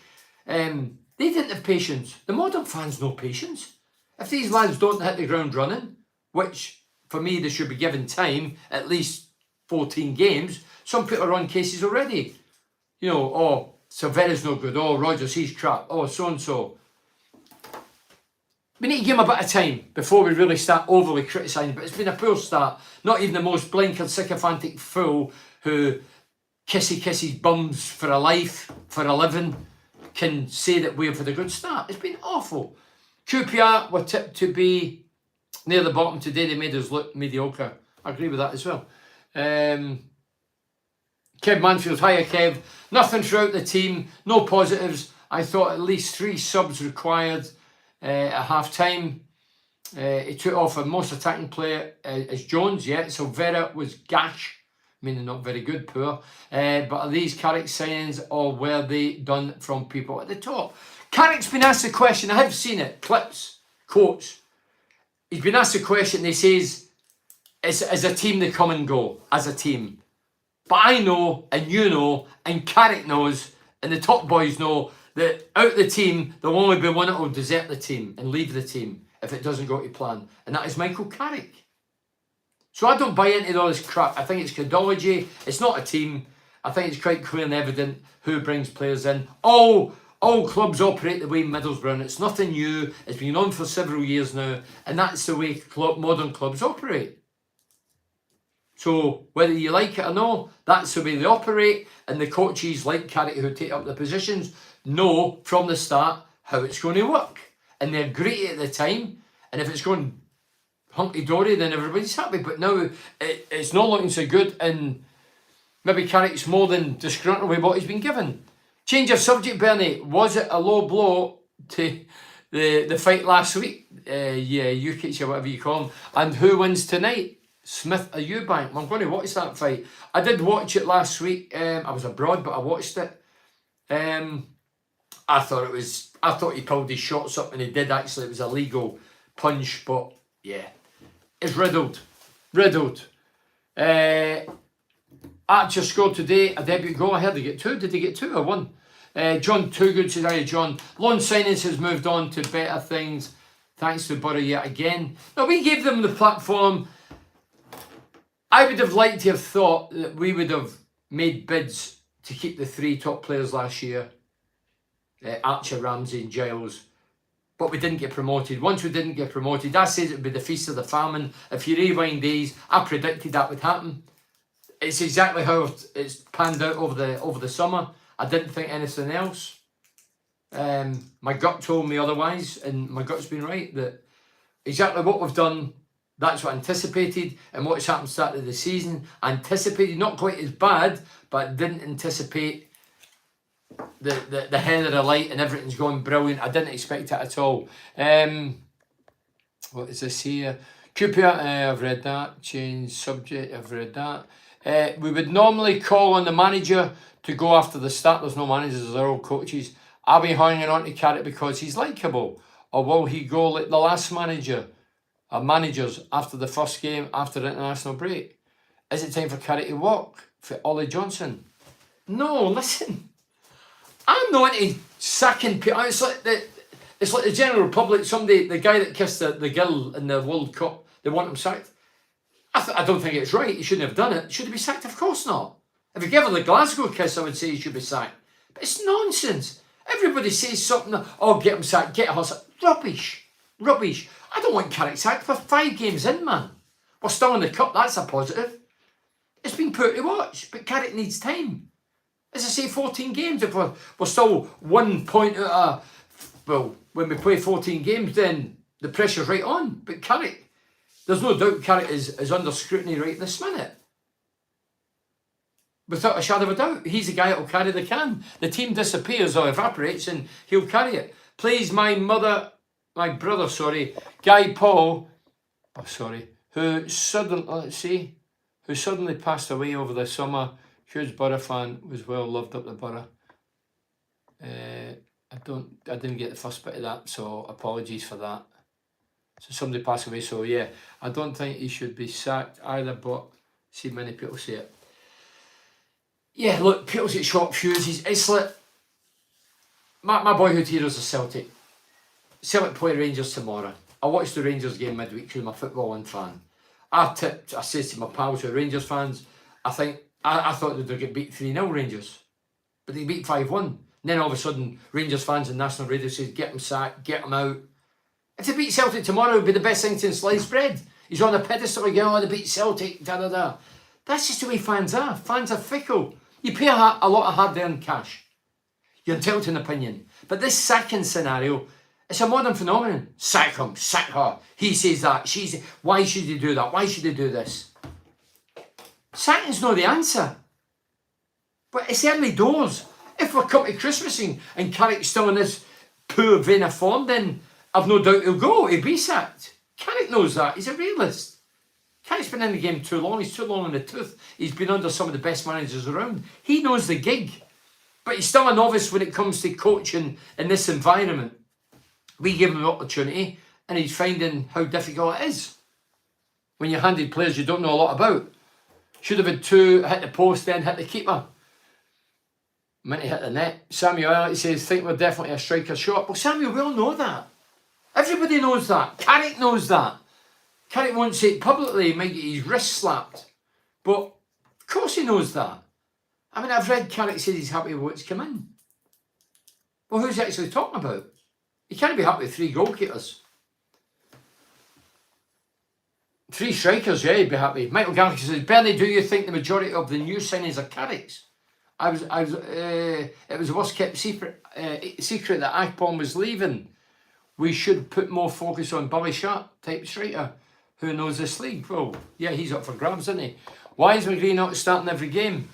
they didn't have patience. The modern fans no patience. If these lads don't hit the ground running, which for me they should be given time, at least 14 games, some people are on cases already. Silvera's no good, Rogers, he's crap, so-and-so. we need to give him a bit of time before we really start overly criticising. But it's been a poor start. Not even the most blinkered, sycophantic fool who kisses bums for a life, for a living, can say that we've had a good start. It's been awful. QPR were tipped to be near the bottom today. They made us look mediocre. I agree with that as well. Kev Manfield, hiya Kev. Nothing throughout the team, no positives. I thought at least 3 subs required at half time. He took off a most attacking player as Jones, yeah. So Vera was gash, meaning not very good, poor. But are these Carrick signings or were they done from people at the top? Carrick's been asked the question, I have seen it, clips, quotes. He's been asked the question, he says, as a team they come and go, as a team. But I know, and you know, and Carrick knows, and the top boys know, that out the team, there'll only be one that will desert the team and leave the team if it doesn't go to plan. And that is Michael Carrick. So I don't buy into all this crap. I think it's codology. It's not a team. I think it's quite clear and evident who brings players in. All clubs operate the way Middlesbrough, and it's nothing new. It's been on for several years now, and that's the way modern clubs operate. So whether you like it or no, that's the way they operate, and the coaches like Carrick who take up the positions know from the start how it's going to work. And they're great at the time, and if it's going hunky-dory, then everybody's happy. But now it's not looking so good, and maybe Carrick's more than disgruntled with what he's been given. Change of subject, Bernie. Was it a low blow to the fight last week? Yeah, Jukic or whatever you call him. And who wins tonight? Smith or Eubank? I'm going to watch that fight. I did watch it last week. I was abroad, but I watched it. I thought he pulled his shots up, and he did actually. It was a legal punch, but yeah, it's riddled. Archer scored today, a debut goal. I heard he get 2. Did he get 2 or 1? John Toogood says, hi John. Loan signings has moved on to better things. Thanks to Borough yet again. Now, we gave them the platform. I would have liked to have thought that we would have made bids to keep the 3 top players last year. Archer, Ramsey and Giles. But we didn't get promoted. Once we didn't get promoted, I said it would be the feast of the famine. If you rewind days, I predicted that would happen. It's exactly how it's panned out over the summer. I didn't think anything else. My gut told me otherwise, and my gut's been right, that exactly what we've done, that's what I anticipated, and what's happened at the start of the season, I anticipated, not quite as bad, but didn't anticipate the head of the light and everything's going brilliant. I didn't expect it at all. What is this here? QPR, I've read that. Change subject, I've read that. We would normally call on the manager to go after the start. There's no managers, they're all coaches. Are we hanging on to Carrick because he's likeable? Or will he go like the last manager or managers after the first game after the international break? Is it time for Carrick to walk for Ollie Johnson? No, listen. I'm not into sacking people. It's like the general public. The guy that kissed the girl in the World Cup, they want him sacked. I don't think it's right. He shouldn't have done it. Should he be sacked? Of course not. If he gave her the Glasgow kiss, I would say he should be sacked. But it's nonsense. Everybody says something, oh, get him sacked, get her sacked. Rubbish. I don't want Carrick sacked. For 5 games in, man. We're still in the cup, that's a positive. It's been poor to watch, but Carrick needs time. As I say, 14 games. If we're still 1 point out of, well, when we play 14 games, then the pressure's right on. But Carrick, there's no doubt Carrick is under scrutiny right this minute. Without a shadow of a doubt. He's the guy that will carry the can. The team disappears or evaporates and he'll carry it. Plays my brother, Guy Paul, who suddenly passed away over the summer. Huge Borough fan, was well loved up the Borough. I didn't get the first bit of that, so apologies for that. So somebody passed away, so yeah, I don't think he should be sacked either, but see many people say it. Yeah, look, people get short fuses. It's like my boyhood heroes are Celtic. Celtic play Rangers tomorrow. I watched the Rangers game midweek because I'm a footballing fan. I said to my pals who are Rangers fans, I thought they'd get beat 3-0 Rangers. But they beat 5-1. And then all of a sudden, Rangers fans and national radio says, get them sacked, get them out. If they beat Celtic tomorrow, it would be the best thing since sliced bread. He's on a pedestal again, oh, they beat Celtic, da-da-da. That's just the way fans are. Fans are fickle. You pay a lot of hard-earned cash. You're entitled to an opinion. But this sacking scenario, it's a modern phenomenon. Sack him, sack her. He says that, she says, why should he do that? Why should he do this? Sacking's not the answer. But it's early doors. If we're come to Christmas and Carrick's still in this poor vein of form, then I've no doubt he'll go. He'll be sacked. Carrick knows that. He's a realist. Carrick's been in the game too long. He's too long in the tooth. He's been under some of the best managers around. He knows the gig. But he's still a novice when it comes to coaching in this environment. We give him an opportunity and he's finding how difficult it is. When you're handed players you don't know a lot about. Should have had two, hit the post, then hit the keeper. Meant to hit the net. Samuel Elliott says, think we're definitely a striker short. Well, Samuel, we all know that. Everybody knows that. Carrick knows that. Carrick won't say it publicly, he might get his wrist slapped. But, of course he knows that. I mean, I've read Carrick says he's happy with what's come in. Well, who's he actually talking about? He can't be happy with 3 goalkeepers. 3 strikers, yeah, he'd be happy. Michael Gallagher says, Bernie, do you think the majority of the new signings are Carrick's? It was a worst kept secret that Akpom was leaving. We should put more focus on Billy Sharp type striker who knows this league. Well, yeah, he's up for grabs, isn't he? Why is McGree not starting every game?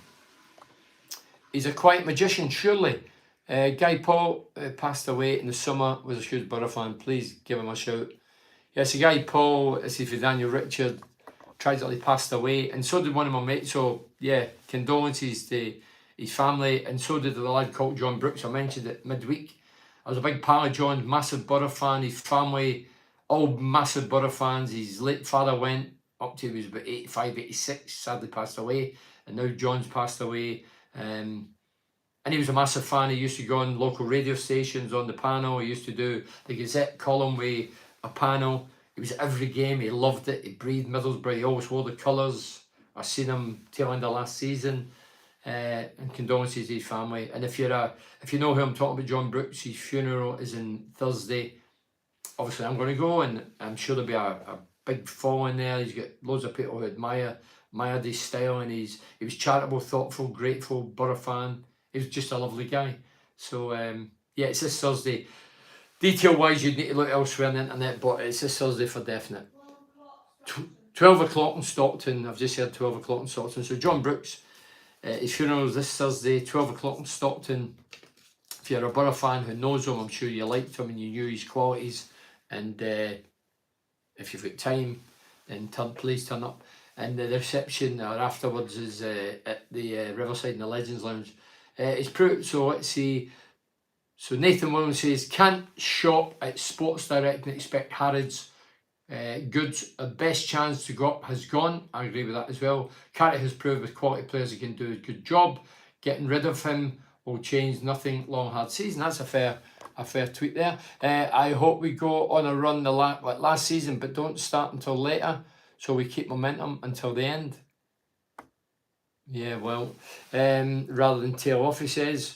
He's a quiet magician, surely. Guy Paul passed away in the summer, was a huge Borough fan. Please give him a shout. Yes, Guy Paul, this is for Daniel Richard, tragically passed away, and so did one of my mates. So, yeah, condolences to his family, and so did the lad called John Brooks. I mentioned it midweek. I was a big pal of John, massive Borough fan. His family, all massive Borough fans. His late father went up to, he was about 85, 86, sadly passed away. And now John's passed away. And he was a massive fan. He used to go on local radio stations on the panel. He used to do the Gazette column with a panel. He was at every game. He loved it. He breathed Middlesbrough. He always wore the colours. I seen him tail end of last season. And condolences to his family. And if you know who I'm talking about, John Brooks, his funeral is on Thursday. Obviously I'm going to go, and I'm sure there'll be a big following there. He's got loads of people who admired his style, and he was charitable, thoughtful, grateful, Borough fan. He was just a lovely guy. So yeah, it's this Thursday. Detail wise you'd need to look elsewhere on the internet, but it's this Thursday for definite. 12 o'clock in Stockton. I've just heard 12 o'clock in Stockton. So John Brooks, his funeral is this Thursday, 12 o'clock in Stockton. If you're a Borough fan who knows him, I'm sure you liked him and you knew his qualities. And if you've got time, then please turn up. And the reception or afterwards is at the Riverside in the Legends Lounge. It's proved, so let's see. So Nathan Williams says, can't shop at Sports Direct and expect Harrods goods. A best chance to go up has gone. I agree with that as well. Carrick has proved with quality players he can do a good job. Getting rid of him will change nothing. Long hard season. That's a fair tweet there. I hope we go on a run like last season, but don't start until later, so we keep momentum until the end. Yeah, well, rather than tail off, he says.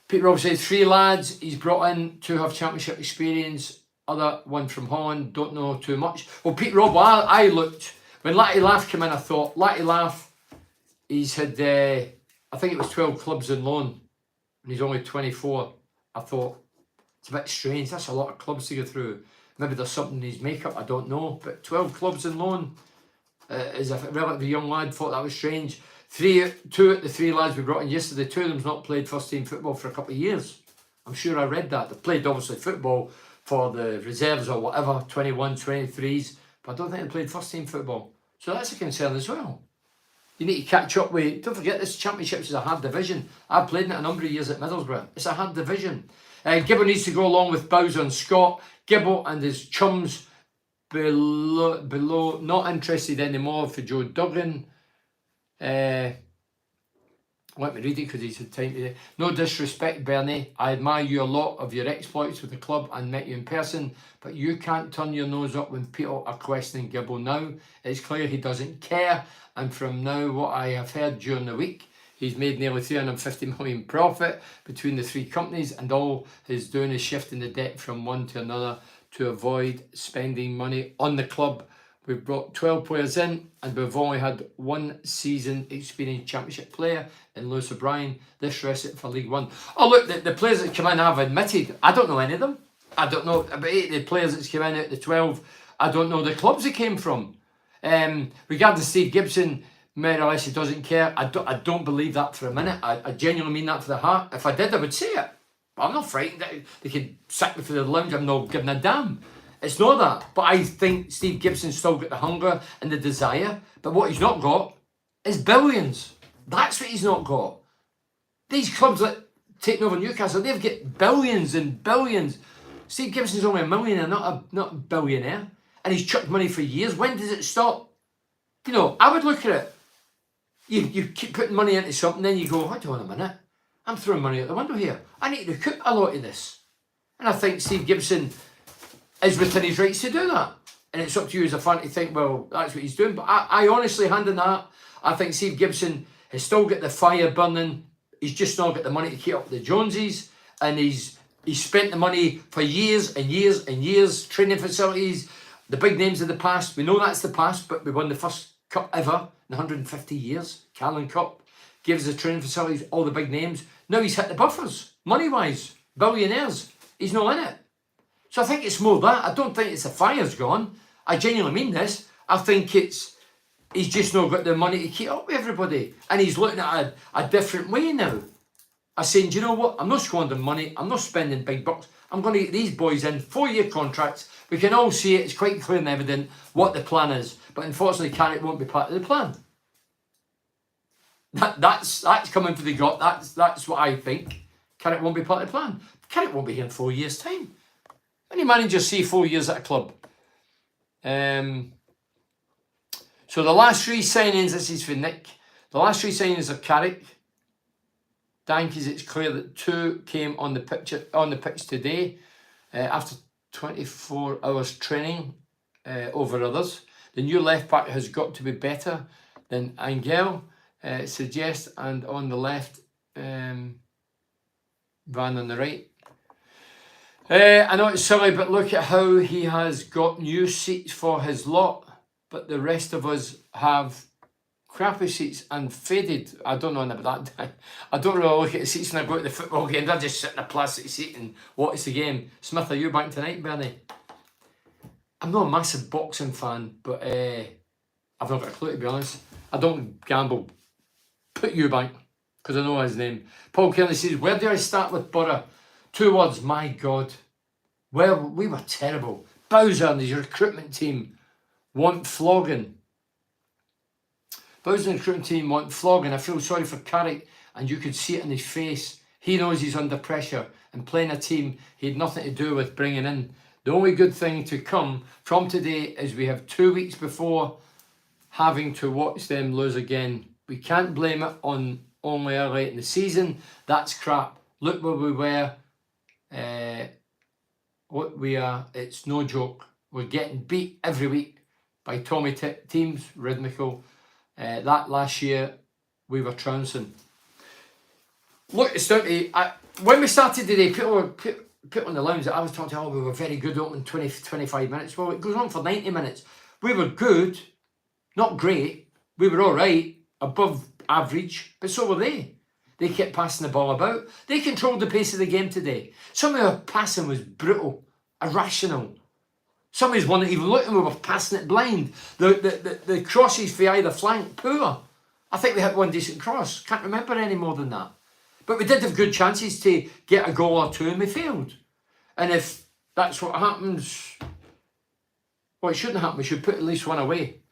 Pete Robb says 3 lads he's brought in, 2 have championship experience, other 1 from Holland, don't know too much. Well, Pete Robb, I looked, when Latty Laugh came in, I thought, Latty Laugh, he's had, I think it was 12 clubs on loan, and he's only 24. I thought, it's a bit strange, that's a lot of clubs to go through. Maybe there's something in his makeup, I don't know, but 12 clubs on loan as a relatively young lad, thought that was strange. 2 at the 3 lads we brought in yesterday, 2 of them's not played first team football for a couple of years. I'm sure I read that. They've played obviously football for the reserves or whatever, 21, 23s, but I don't think they played first team football. So that's a concern as well. You need to catch up with, don't forget this Championships is a hard division. I've played in it a number of years at Middlesbrough. It's a hard division. Gibbo needs to go along with Bowser and Scott. Gibbo and his chums below not interested anymore for Joe Duggan. Let me read it because he's had time today. No disrespect, Bernie. I admire you a lot of your exploits with the club and met you in person, but you can't turn your nose up when people are questioning Gibbo now. It's clear he doesn't care, and from now what I have heard during the week, he's made nearly 350 million profit between the 3 companies, and all he's doing is shifting the debt from one to another to avoid spending money on the club. We've brought 12 players in, and we've only had one season experienced Championship player in Lewis O'Brien. This recipe for League One. Oh look, the players that come in have admitted, I don't know any of them. I don't know about 8 of the players that's come in out of the 12. I don't know the clubs they came from. Regarding Steve Gibson, more or less he doesn't care. I don't believe that for a minute. I genuinely mean that for the heart. If I did, I would say it. But I'm not frightened. They could sack me for the lounge. I'm not giving a damn. It's not that. But I think Steve Gibson's still got the hunger and the desire. But what he's not got is billions. That's what he's not got. These clubs that taking over Newcastle, they've got billions and billions. Steve Gibson's only a millionaire, not a billionaire. And he's chucked money for years. When does it stop? You know, I would look at it. You keep putting money into something, then you go, hold on a minute. I'm throwing money out the window here. I need to recoup a lot of this. And I think Steve Gibson is within his rights to do that. And it's up to you as a fan to think, well, that's what he's doing. But I honestly, hand in that, I think Steve Gibson has still got the fire burning. He's just not got the money to keep up the Joneses. And he's spent the money for years and years and years, training facilities, the big names of the past. We know that's the past, but we won the first cup ever in 150 years. Carling Cup gives the training facilities, all the big names. Now he's hit the buffers, money-wise, billionaires. He's not in it. So I think it's more that. I don't think it's the fire's gone. I genuinely mean this. I think he's just not got the money to keep up with everybody. And he's looking at a different way now. I'm saying, do you know what? I'm not squandering money. I'm not spending big bucks. I'm going to get these boys in, 4-year contracts. We can all see it. It's quite clear and evident what the plan is. But unfortunately, Carrick won't be part of the plan. That's coming for the gut. That's what I think. Carrick won't be part of the plan. Carrick won't be here in 4 years' time. Many managers see 4 years at a club. So the last 3 signings, this is for Nick. The last 3 signings of Carrick. Dankies, it's clear that 2 came on the pitch today after 24 hours training over others. The new left back has got to be better than Angel suggests, and on the left, Van on the right. I know it's silly, but look at how he has got new seats for his lot, but the rest of us have crappy seats and faded. I don't know about that. I don't really look at the seats when I go to the football games. I just sit in a plastic seat and watch the game. Smith, are you back tonight, Bernie? I'm not a massive boxing fan, but I've not got a clue, to be honest. I don't gamble. Put you back, because I know his name. Paul Kelly says, where do I start with Borough? 2 words, my God. Well, we were terrible. Bowser and his recruitment team want flogging. Bowser and his recruitment team want flogging. I feel sorry for Carrick, and you could see it in his face. He knows he's under pressure, and playing a team he had nothing to do with bringing in. The only good thing to come from today is we have 2 weeks before having to watch them lose again. We can't blame it on only early in the season. That's crap. Look where we were. What we are, it's no joke. We're getting beat every week by Tommy teams, rhythmical. That last year, we were trouncing. Look, it's down to, when we started today, people on the lounge that I was talking to, we were very good opening 20-25 minutes. Well, it goes on for 90 minutes. We were good, not great. We were all right, above average, but so were they. They kept passing the ball about. They controlled the pace of the game today. Some of our passing was brutal, irrational. Some of us weren't even looking, we were passing it blind. The crosses for either flank, poor. I think we had one decent cross. Can't remember any more than that. But we did have good chances to get a goal or 2 and we failed. And if that's what happens, well, it shouldn't happen. We should put at least 1 away.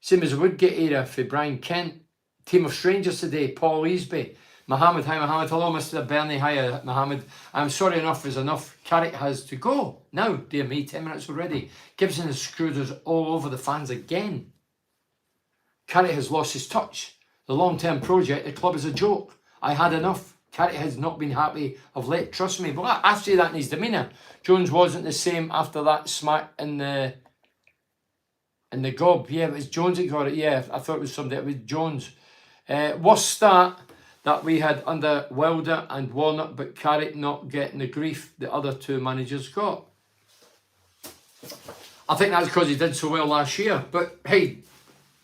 Same as Woodgate era for Brian Kent. Team of strangers today, Paul Easby. Mohammed, hi Mohammed. Hello, Mr. Bernie. Hi, Mohammed. I'm sorry, enough is enough. Carrick has to go. Now, dear me, 10 minutes already. Gibson has screwed us all over the fans again. Carrick has lost his touch. The long-term project, the club is a joke. I had enough. Carrick has not been happy of late, trust me. Well, I say that in his demeanour. Jones wasn't the same after that smack in the gob. Yeah, it was Jones that got it. Yeah, I thought it was somebody. It was Jones. Worst start that we had under Wilder and Warnock, but Carrick not getting the grief the other two managers got. I think that's because he did so well last year. But hey,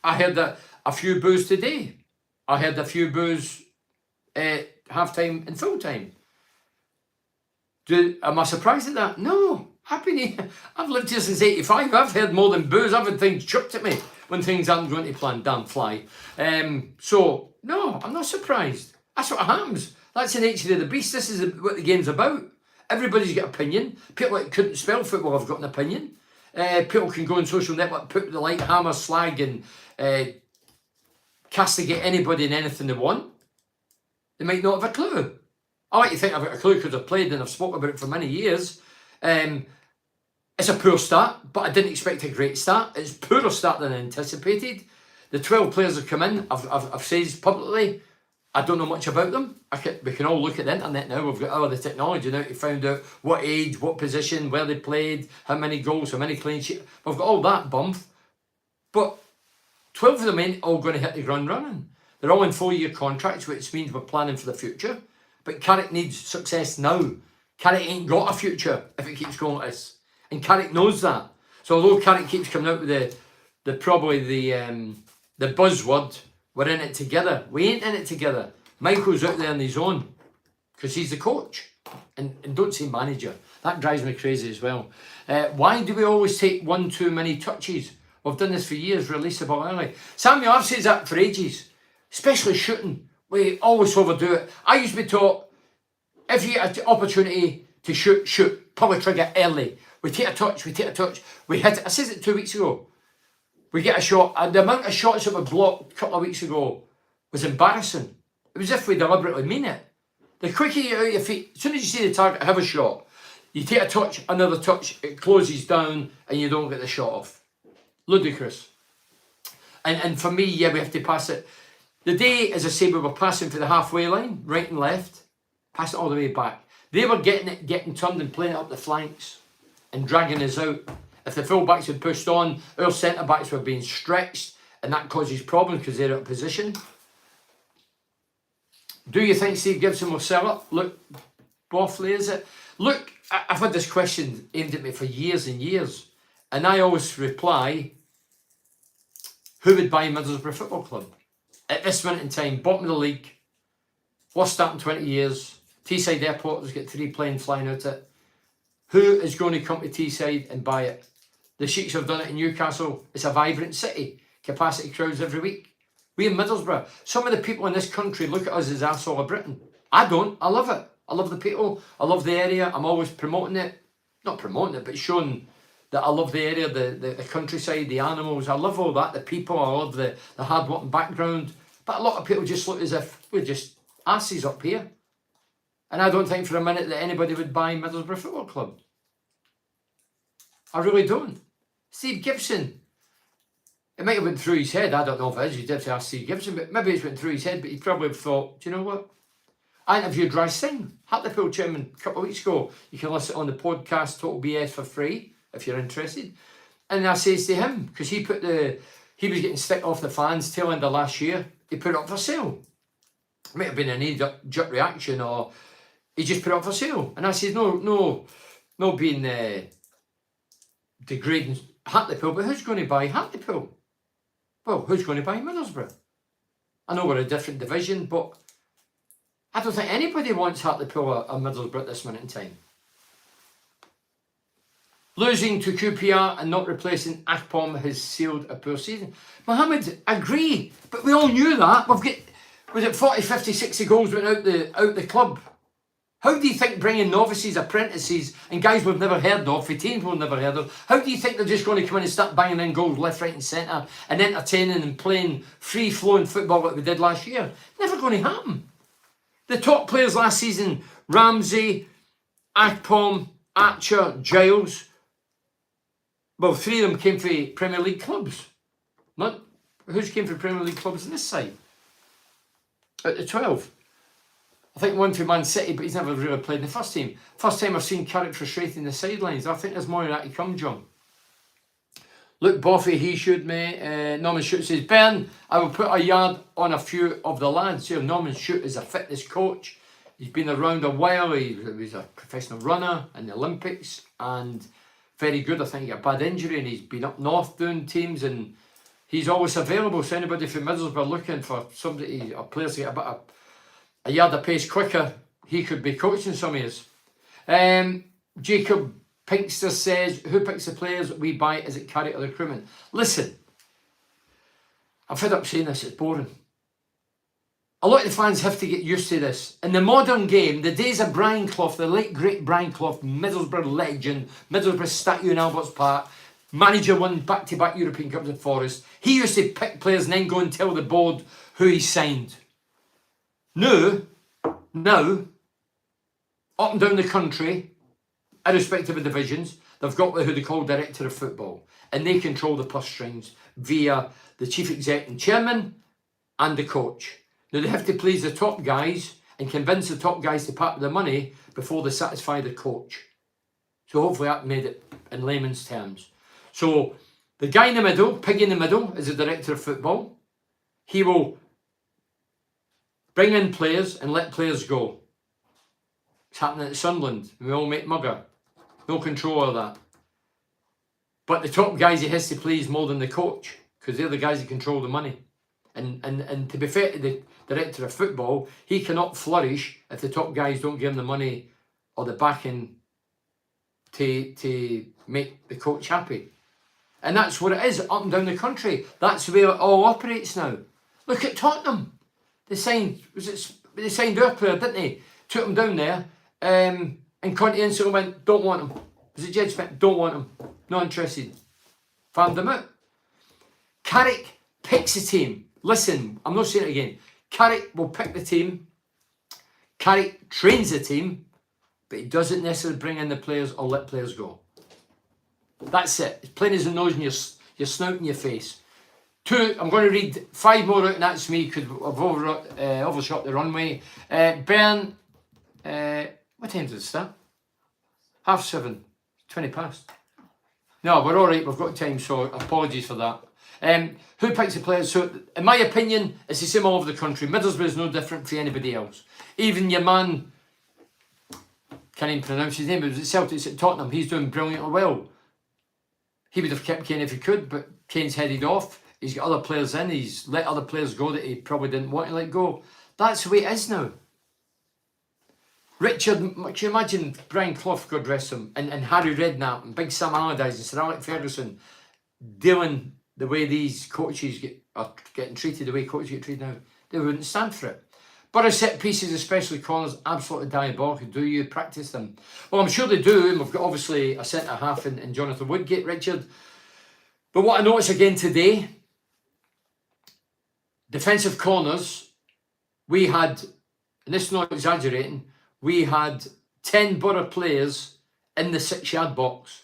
I heard a few boos today. I heard a few boos at half-time and full-time. Am I surprised at that? No. I've lived here since 85. I've heard more than boos. I've had things chucked at me when things aren't going to plan. Damn fly. So, no, I'm not surprised. That's what happens. That's the nature of the beast. This is what the game's about. Everybody's got opinion. People that couldn't spell football have got an opinion. People can go on social network, put the light hammer, slag, and castigate anybody and anything they want. They might not have a clue. I like to think I've got a clue because I've played and I've spoken about it for many years. It's a poor start, but I didn't expect a great start. It's a poorer start than I anticipated. The 12 players have come in. I've said publicly, I don't know much about them. We can all look at the internet now. We've got all the technology now to find out what age, what position, where they played, how many goals, how many clean sheets. We've got all that bump. But 12 of them ain't all going to hit the ground running. They're all in 4-year contracts, which means we're planning for the future. But Carrick needs success now. Carrick ain't got a future if it keeps going like this. And Carrick knows that. So although Carrick keeps coming out with the buzzword, we're in it together. We ain't in it together. Michael's out there on his own because he's the coach. And don't say manager. That drives me crazy as well. Why do we always take one too many touches? We've done this for years, release the ball early. Samuel, I've said that for ages, especially shooting. We always overdo it. I used to be taught, if you get an opportunity to shoot, pull the trigger early. We take a touch, we hit it. I said it 2 weeks ago. We get a shot, and the amount of shots that were blocked a couple of weeks ago was embarrassing. It was as if we deliberately mean it. The quicker you out your feet, as soon as you see the target have a shot, you take a touch, another touch, it closes down, and you don't get the shot off. Ludicrous. And for me, yeah, we have to pass it. The day, as I say, we were passing for the halfway line, right and left, passing all the way back. They were getting turned and playing it up the flanks and dragging us out. If the full-backs had pushed on, our centre-backs were being stretched, and that causes problems because they're out of position. Do you think Steve Gibson will sell it? Look, Boffley, is it? Look, I've had this question aimed at me for years and years, and I always reply, who would buy Middlesbrough Football Club? At this minute in time, bottom of the league, worst start in 20 years, Teesside Airport has got 3 planes flying out it. Who is going to come to Teesside and buy it? The Sheiks have done it in Newcastle. It's a vibrant city. Capacity crowds every week. We in Middlesbrough, some of the people in this country look at us as arsehole of Britain. I don't. I love it. I love the people. I love the area. I'm always promoting it. Not promoting it, but showing that I love the area, the countryside, the animals. I love all that. The people. I love the hard-working background. But a lot of people just look as if we're just asses up here. And I don't think for a minute that anybody would buy Middlesbrough Football Club. I really don't. Steve Gibson. It might have went through his head. I don't know if it is. You'd have to ask Steve Gibson. But maybe it's went through his head. But he probably thought, do you know what? I interviewed Rai Singh, Hartlepool chairman, a couple of weeks ago. You can listen on the podcast Total BS for free if you're interested. And I says to him, because he was getting stick off the fans tail end of last year. He put it up for sale. It might have been a knee-jerk reaction, or he just put it up for sale. And I said, no being degrading Hartlepool, but who's going to buy Hartlepool? Well, who's going to buy Middlesbrough? I know we're a different division, but I don't think anybody wants Hartlepool or Middlesbrough at this minute in time. Losing to QPR and not replacing Akpom has sealed a poor season. Mohammed, agree, but we all knew that. Was it 40, 50, 60 goals went out the club? How do you think bringing novices, apprentices, and guys we've never heard of, for teams we've never heard of, how do you think they're just going to come in and start banging in goals left, right and centre and entertaining and playing free-flowing football like we did last year? Never going to happen. The top players last season, Ramsey, Akpom, Archer, Giles, well, 3 of them came from Premier League clubs. Who's came from Premier League clubs on this side? At the 12. I think one for Man City, but he's never really played in the first team. First time I've seen Carrick frustrating the sidelines. I think there's more of that to come, John. Luke Boffey, he should, mate. Norman Shute says, Ben, I will put a yard on a few of the lads here. Norman Shute is a fitness coach. He's been around a while. He was a professional runner in the Olympics and very good. I think he got a bad injury and he's been up north doing teams and he's always available. So anybody from Middlesbrough looking for somebody, a player to get a yard of pace quicker, he could be coaching some of us. Jacob Pinkster says, who picks the players we buy? Is it Carrick or the recruitment? Listen, I'm fed up saying this, it's boring. A lot of the fans have to get used to this. In the modern game, the days of Brian Clough, the late great Brian Clough, Middlesbrough legend, Middlesbrough statue in Albert's Park, manager won back-to-back European Cups at Forest. He used to pick players and then go and tell the board who he signed. Now, up and down the country, irrespective of divisions, they've got who they call director of football. And they control the purse strings via the chief exec and chairman and the coach. Now, they have to please the top guys and convince the top guys to part with the money before they satisfy the coach. So hopefully that made it in layman's terms. So the guy in the middle, pig in the middle, is the director of football. He will bring in players and let players go. It's happening at Sunderland. We all make mugger. No control of that. But the top guys he has to please more than the coach because they're the guys that control the money. And to be fair to the director of football, he cannot flourish if the top guys don't give him the money or the backing to make the coach happy. And that's what it is up and down the country. That's where it all operates now. Look at Tottenham. They signed their player, didn't they? Took him down there. And Conte instantly went, don't want him. Was it Jed Smith? Don't want him. Not interested. Farmed him out. Carrick picks a team. Listen, I'm not saying it again. Carrick will pick the team. Carrick trains the team, but he doesn't necessarily bring in the players or let players go. That's it. It's plain as a nose in your snout and your face. 2, I'm going to read 5 more out, and that's me because I've overshot the runway. Bern, what time does it start? 7:30. 20 past. No, we're all right. We've got time, so apologies for that. Who picks the players? So, in my opinion, it's the same all over the country. Middlesbrough is no different from anybody else. Even your man, can't even pronounce his name, but it was at Celtic, at Tottenham. He's doing brilliantly well. He would have kept Kane if he could, but Kane's headed off. He's got other players in. He's let other players go that he probably didn't want to let go. That's the way it is now. Richard, can you imagine Brian Clough, God rest him, and Harry Redknapp and Big Sam Allardyce and Sir Alex Ferguson dealing the way these coaches are getting treated, the way coaches get treated now? They wouldn't stand for it. But our set pieces, especially corners, absolutely diabolical. Do you practice them? Well, I'm sure they do. And we've got obviously a centre half in Jonathan Woodgate, Richard. But what I noticed again today, defensive corners, we had, and this is not exaggerating, we had 10 Borough players in the 6-yard box.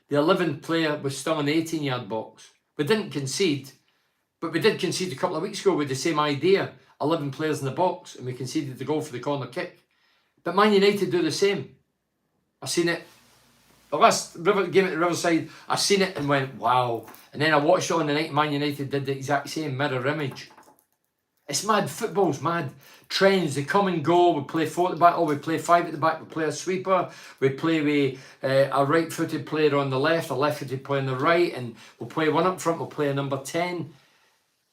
The 11th player was still in the 18-yard box. We didn't concede, but we did concede a couple of weeks ago with the same idea. 11 players in the box, and we conceded the goal for the corner kick. But Man United do the same. I've seen it. The last game at the Riverside, I seen it and went, wow. And then I watched it on the night, Man United did the exact same mirror image. It's mad. Football's mad. Trends, they come and go. We play 4 at the back, or we play 5 at the back. We play a sweeper. We play with a right-footed player on the left, a left-footed player on the right, and we'll play one up front. We'll play a number 10.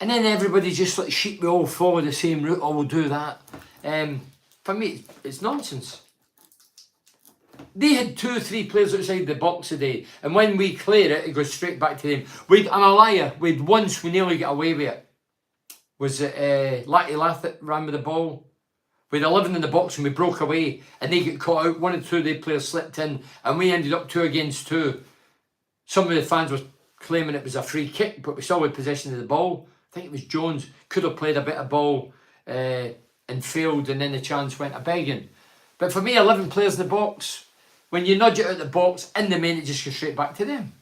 And then everybody just like sheep, we all follow the same route, or we'll do that. For me, it's nonsense. They had 2 or 3 players outside the box today, and when we clear it, it goes straight back to them. I'm a liar. Once we nearly got away with it. Was it Latty Lath that ran with the ball? We had 11 in the box and we broke away, and they get caught out. 1 or 2 of their players slipped in, and we ended up 2 against 2. Some of the fans were claiming it was a free kick, but we still had possession of the ball. I think it was Jones, could have played a bit of ball and failed, and then the chance went a begging. But for me, 11 players in the box, when you nudge it out the box, in the main, it just goes straight back to them.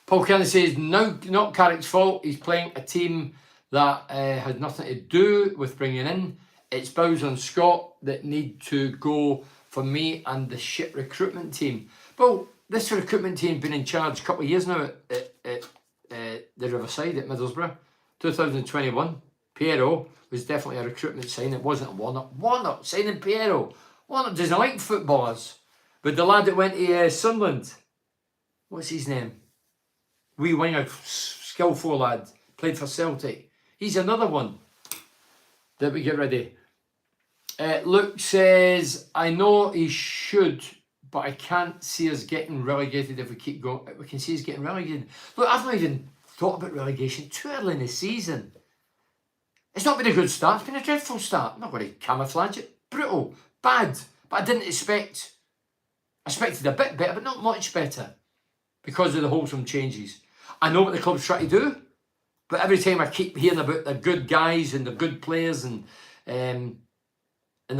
Paul Kelly says, no, not Carrick's fault. He's playing a team that had nothing to do with bringing in. It's Bowes and Scott that need to go for me and the shit recruitment team. Well, this recruitment team been in charge a couple of years now at the Riverside at Middlesbrough. 2021, Piero was definitely a recruitment sign. It wasn't a Warnock. Warnock signing Piero. Warnock doesn't like footballers. But the lad that went to Sunderland, what's his name? Wee winger, skillful lad, played for Celtic. He's another one that we get ready. Luke says, I know he should, but I can't see us getting relegated if we keep going. We can see us getting relegated. Look, I've not even thought about relegation too early in the season. It's not been a good start. It's been a dreadful start. I'm not going to camouflage it. Brutal. Bad. But I didn't expect... I expected a bit better, but not much better. Because of the wholesome changes. I know what the club's trying to do. But every time I keep hearing about the good guys and the good players and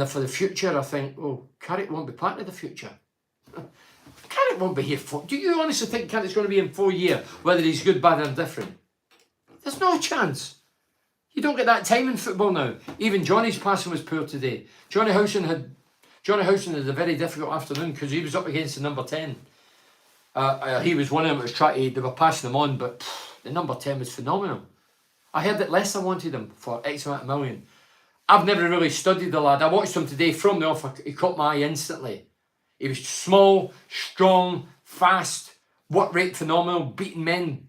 for the future, I think, oh, Carrick won't be part of the future. Carrick won't be here for... Do you honestly think Carrick's going to be in 4 years, whether he's good, bad or different? There's no chance. You don't get that time in football now. Even Johnny's passing was poor today. Johnny Howson had a very difficult afternoon because he was up against the number 10. He was one of them that was trying to... They were passing him on, but the number 10 was phenomenal. I heard that Leicester wanted him for X amount of million. I've never really studied the lad. I watched him today from the off. He caught my eye instantly. He was small, strong, fast, work rate phenomenal, beating men.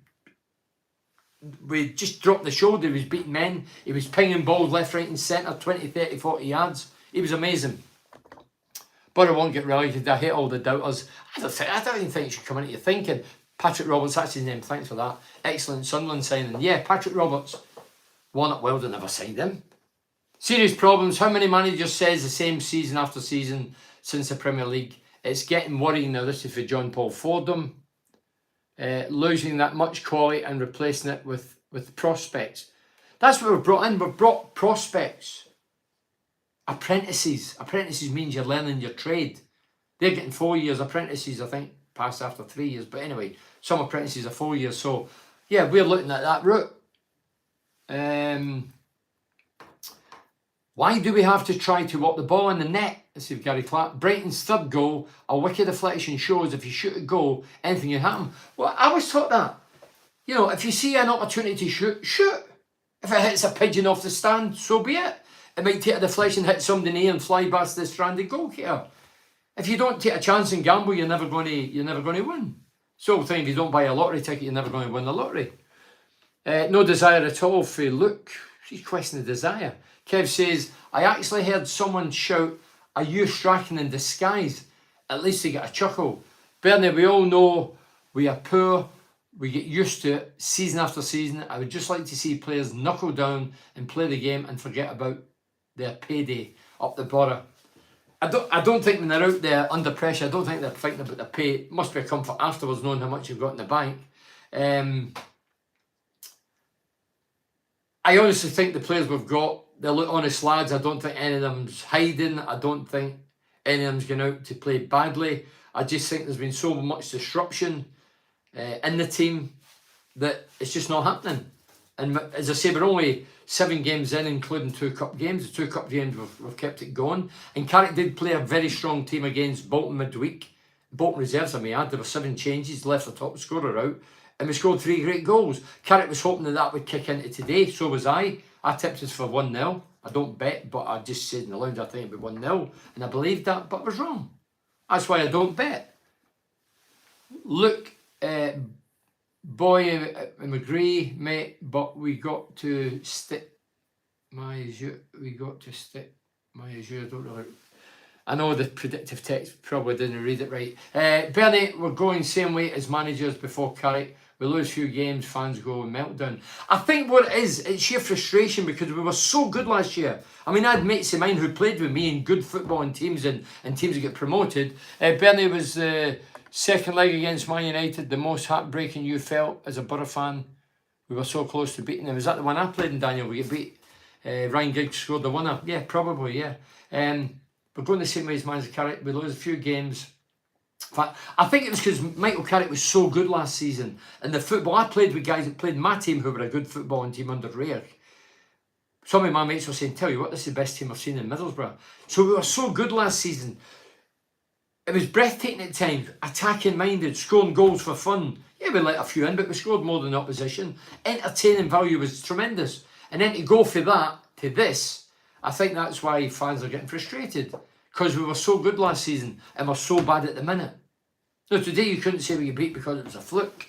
We just dropped the shoulder. He was beating men. He was pinging balls left, right and centre, 20, 30, 40 yards. He was amazing. But I won't get relegated. I hate all the doubters. I don't even think you should come into your thinking. Patrick Roberts, that's his name. Thanks for that. Excellent Sunderland signing. Yeah, Patrick Roberts. Warnock Weldon never signed him. Serious problems. How many managers says the same season after season since the Premier League? It's getting worrying now. This is for John Paul Fordham. Losing that much quality and replacing it with prospects. That's what we've brought in. We've brought prospects. Apprentices. Apprentices means you're learning your trade. They're getting 4 years. Apprentices, I think, pass after 3 years. But anyway, some apprentices are 4 years. So, yeah, we're looking at that route. Why do we have to try to walk the ball in the net? This is Gary Clark. Brighton's third goal, a wicked deflection, shows if you shoot a goal, anything can happen. Well, I was taught that. You know, if you see an opportunity to shoot, shoot. If it hits a pigeon off the stand, so be it. It might take a deflection, hit somebody in the ear and fly past the stranded goalkeeper. If you don't take a chance and gamble, you're never going to win. So if you don't buy a lottery ticket, you're never going to win the lottery. No desire at all for Luke. She's questioning the desire. Kev says, I actually heard someone shout, are you striking in disguise? At least they get a chuckle. Bernie, we all know we are poor. We get used to it season after season. I would just like to see players knuckle down and play the game and forget about their payday up the border. I don't think when they're out there under pressure, I don't think they're thinking about their pay. It must be a comfort afterwards knowing how much you've got in the bank. I honestly think the players we've got, they look honest lads. I don't think any of them's hiding. I don't think any of them's going out to play badly. I just think there's been so much disruption in the team that it's just not happening. And as I say, we're only 7 games in, including 2 cup games. The 2 cup games, we've kept it going. And Carrick did play a very strong team against Bolton midweek. Bolton reserves, I may add. There were 7 changes, left the top scorer out. And we scored 3 great goals. Carrick was hoping that would kick into today. So was I. I tipped us for 1-0. I don't bet, but I just said in the lounge I think it'd be 1-0. And I believed that, but I was wrong. That's why I don't bet. Look, boy, I agree, mate, but we got to stick my azure. We got to stick my azure. I don't really... I know the predictive text probably didn't read it right. Bernie, we're going same way as managers before Carrick. We lose few games, fans go meltdown. I think what it is, it's sheer frustration because we were so good last year. I mean, I had mates of mine who played with me in good football and teams that get promoted. Bernie was the second leg against Man United, the most heartbreaking you felt as a Borough fan. We were so close to beating them. Was that the one I played in, Daniel? We get beat. Ryan Giggs scored the winner. Yeah, probably, yeah. We're going the same way as manager Carrick. We lose a few games. In fact, I think it was because Michael Carrick was so good last season. And the football, I played with guys that played my team who were a good footballing team under Rare. Some of my mates were saying, tell you what, this is the best team I've seen in Middlesbrough. So we were so good last season. It was breathtaking at times, attacking minded, scoring goals for fun. Yeah, we let a few in, but we scored more than the opposition. Entertaining value was tremendous. And then to go for that to this, I think that's why fans are getting frustrated. Because we were so good last season and we're so bad at the minute. Now today you couldn't say we get beat because it was a fluke.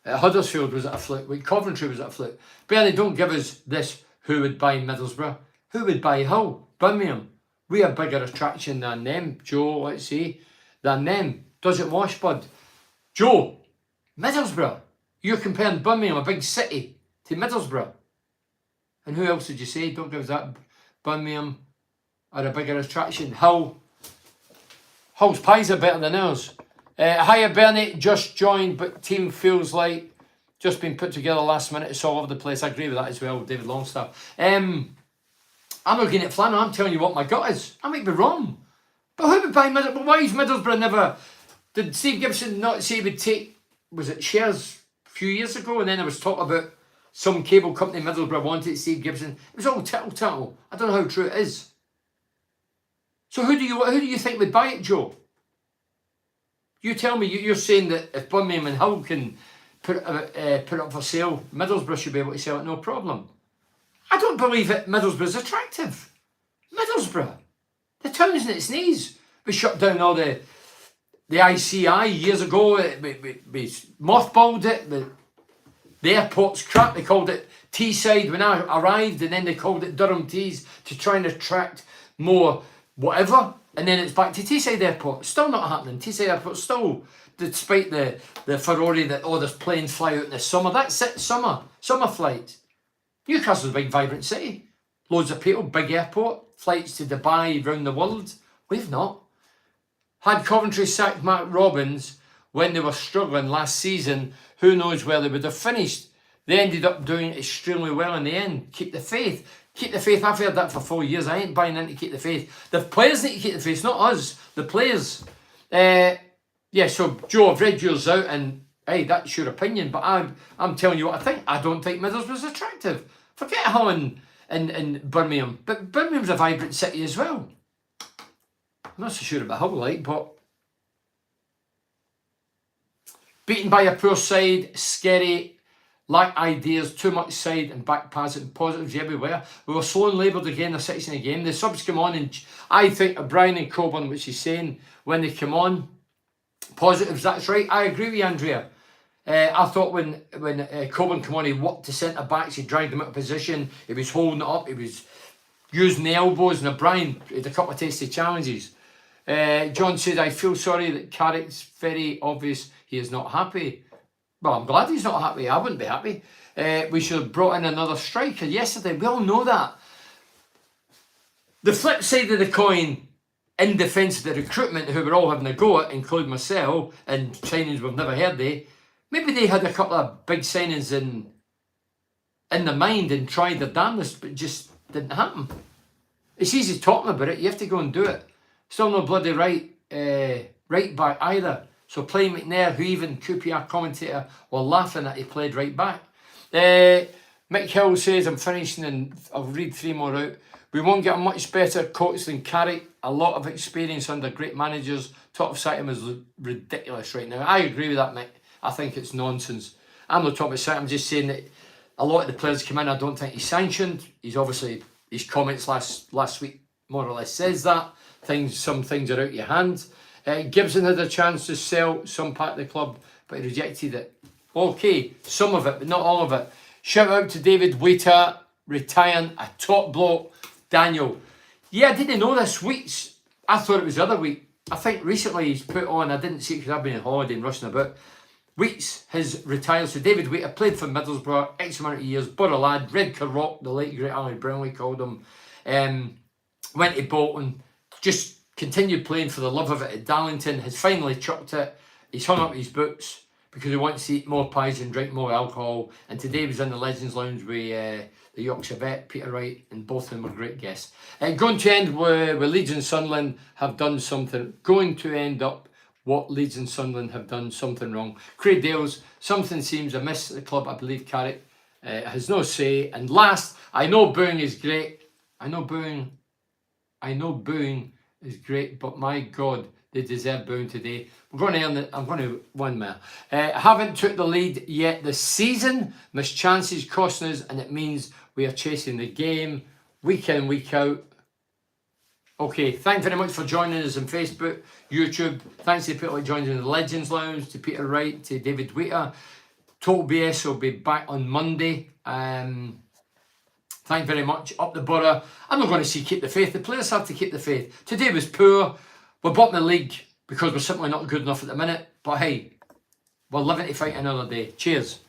Huddersfield was it a fluke. Coventry was it a fluke. Barely don't give us this. Who would buy Middlesbrough? Who would buy Hull? Birmingham? We are bigger attraction than them, Joe, let's say, than them. Does it wash, bud? Joe, Middlesbrough. You're comparing Birmingham, a big city, to Middlesbrough. And who else did you say? Don't give us that. Birmingham are a bigger attraction. Hull's pies are better than ours. Hiya Bernie, just joined, but team feels like just been put together last minute. It's all over the place. I agree with that as well, David Longstaff. I'm looking at Flannel, I'm telling you what my gut is. I might be wrong. But who would buy Middlesbrough? Why is Middlesbrough never... Did Steve Gibson not say he would take, was it shares a few years ago? And then there was talk about some cable company Middlesbrough wanted Steve Gibson. It was all tittle. I don't know how true it is. So who do you think would buy it, Joe? You tell me, you're saying that if Birmingham and Hull can put it up for sale, Middlesbrough should be able to sell it, no problem. I don't believe that Middlesbrough's attractive. Middlesbrough, the town's in its knees. We shut down all the ICI years ago. We mothballed it. The airport's crap. They called it Teesside when I arrived, and then they called it Durham Tees to try and attract more whatever. And then it's back to Teesside Airport. Still not happening. Teesside Airport still, despite the furore that there's planes fly out in the summer. That's it, summer flights. Newcastle's a big, vibrant city. Loads of people, big airport, flights to Dubai, round the world. We've not. Had Coventry sacked Mark Robbins when they were struggling last season, who knows where they would have finished. They ended up doing extremely well in the end. Keep the faith. Keep the faith. I've heard that for 4 years. I ain't buying into keep the faith. The players need to keep the faith, not us. The players. Yeah, so Joe, I've read yours out, and hey, that's your opinion, but I'm telling you what I think. I don't think Middlesbrough's attractive. Forget Hull and Birmingham. But Birmingham's a vibrant city as well. I'm not so sure about Hull, but beaten by a poor side, scary, lack ideas, too much side and back passing, positives everywhere. We were slow and laboured again, the 60s in the game. The subs come on, and I think O'Brien and Coburn, which he's saying, when they come on, positives, that's right. I agree with you, Andrea. I thought when Coburn came on, he walked to centre backs, he dragged them out of position, he was holding it up, he was using the elbows, and O'Brien had a couple of tasty challenges. John said, I feel sorry that Carrick's very obvious he is not happy. Well, I'm glad he's not happy. I wouldn't be happy. We should have brought in another striker yesterday. We all know that. The flip side of the coin, in defence of the recruitment, who we're all having a go at, including myself, and signings we've never heard of, maybe they had a couple of big signings in their mind and tried their damnedest, but it just didn't happen. It's easy talking about it. You have to go and do it. Still no bloody right back either. So playing McNair, who even QPR commentator were laughing that he played right back. Mick Hill says, I'm finishing, and I'll read 3 more out. We won't get a much better coach than Carrick. A lot of experience under great managers. Top of Saturn is ridiculous right now. I agree with that, Mick. I think it's nonsense. I'm not talking about Saturn. I'm just saying that a lot of the players come in. I don't think he's sanctioned. He's obviously, his comments last week more or less says that. Some things are out of your hands. Gibson had a chance to sell some part of the club, but he rejected it. Okay, some of it, but not all of it. Shout out to David Waiter, retiring, a top bloke. Daniel. Yeah, I didn't know this. Weeks. I thought it was the other week. I think recently he's put on, I didn't see it because I've been on holiday and rushing about. Weeks has retired. So David Waiter played for Middlesbrough, X amount of years, Borough lad, Red Rock, the late great Ali Brownlee called him. Went to Bolton, just continued playing for the love of it at Darlington, has finally chucked it. He's hung up his boots because he wants to eat more pies and drink more alcohol. And today he was in the Legends Lounge with the Yorkshire vet, Peter Wright, and both of them were great guests. Going to end where Leeds and Sunderland have done something. Going to end up what Leeds and Sunderland have done something wrong. Craig Dales, something seems amiss at the club. I believe Carrick has no say. And last, I know booing is great. I know booing is great, but my God, They deserve booing today. We're going to earn it. I'm going to win more. Haven't took the lead yet this season. Missed chances costing us, and it means we are chasing the game week in, week out. Okay, thanks very much for joining us on Facebook, YouTube. Thanks to the people that joined in the Legends Lounge, to Peter Wright, to David Wheater. Total BS will be back on Monday. Thanks very much. Up the borough. I'm not going to say keep the faith. The players have to keep the faith. Today was poor. We're bottom of the league because we're simply not good enough at the minute. But hey, we're living to fight another day. Cheers.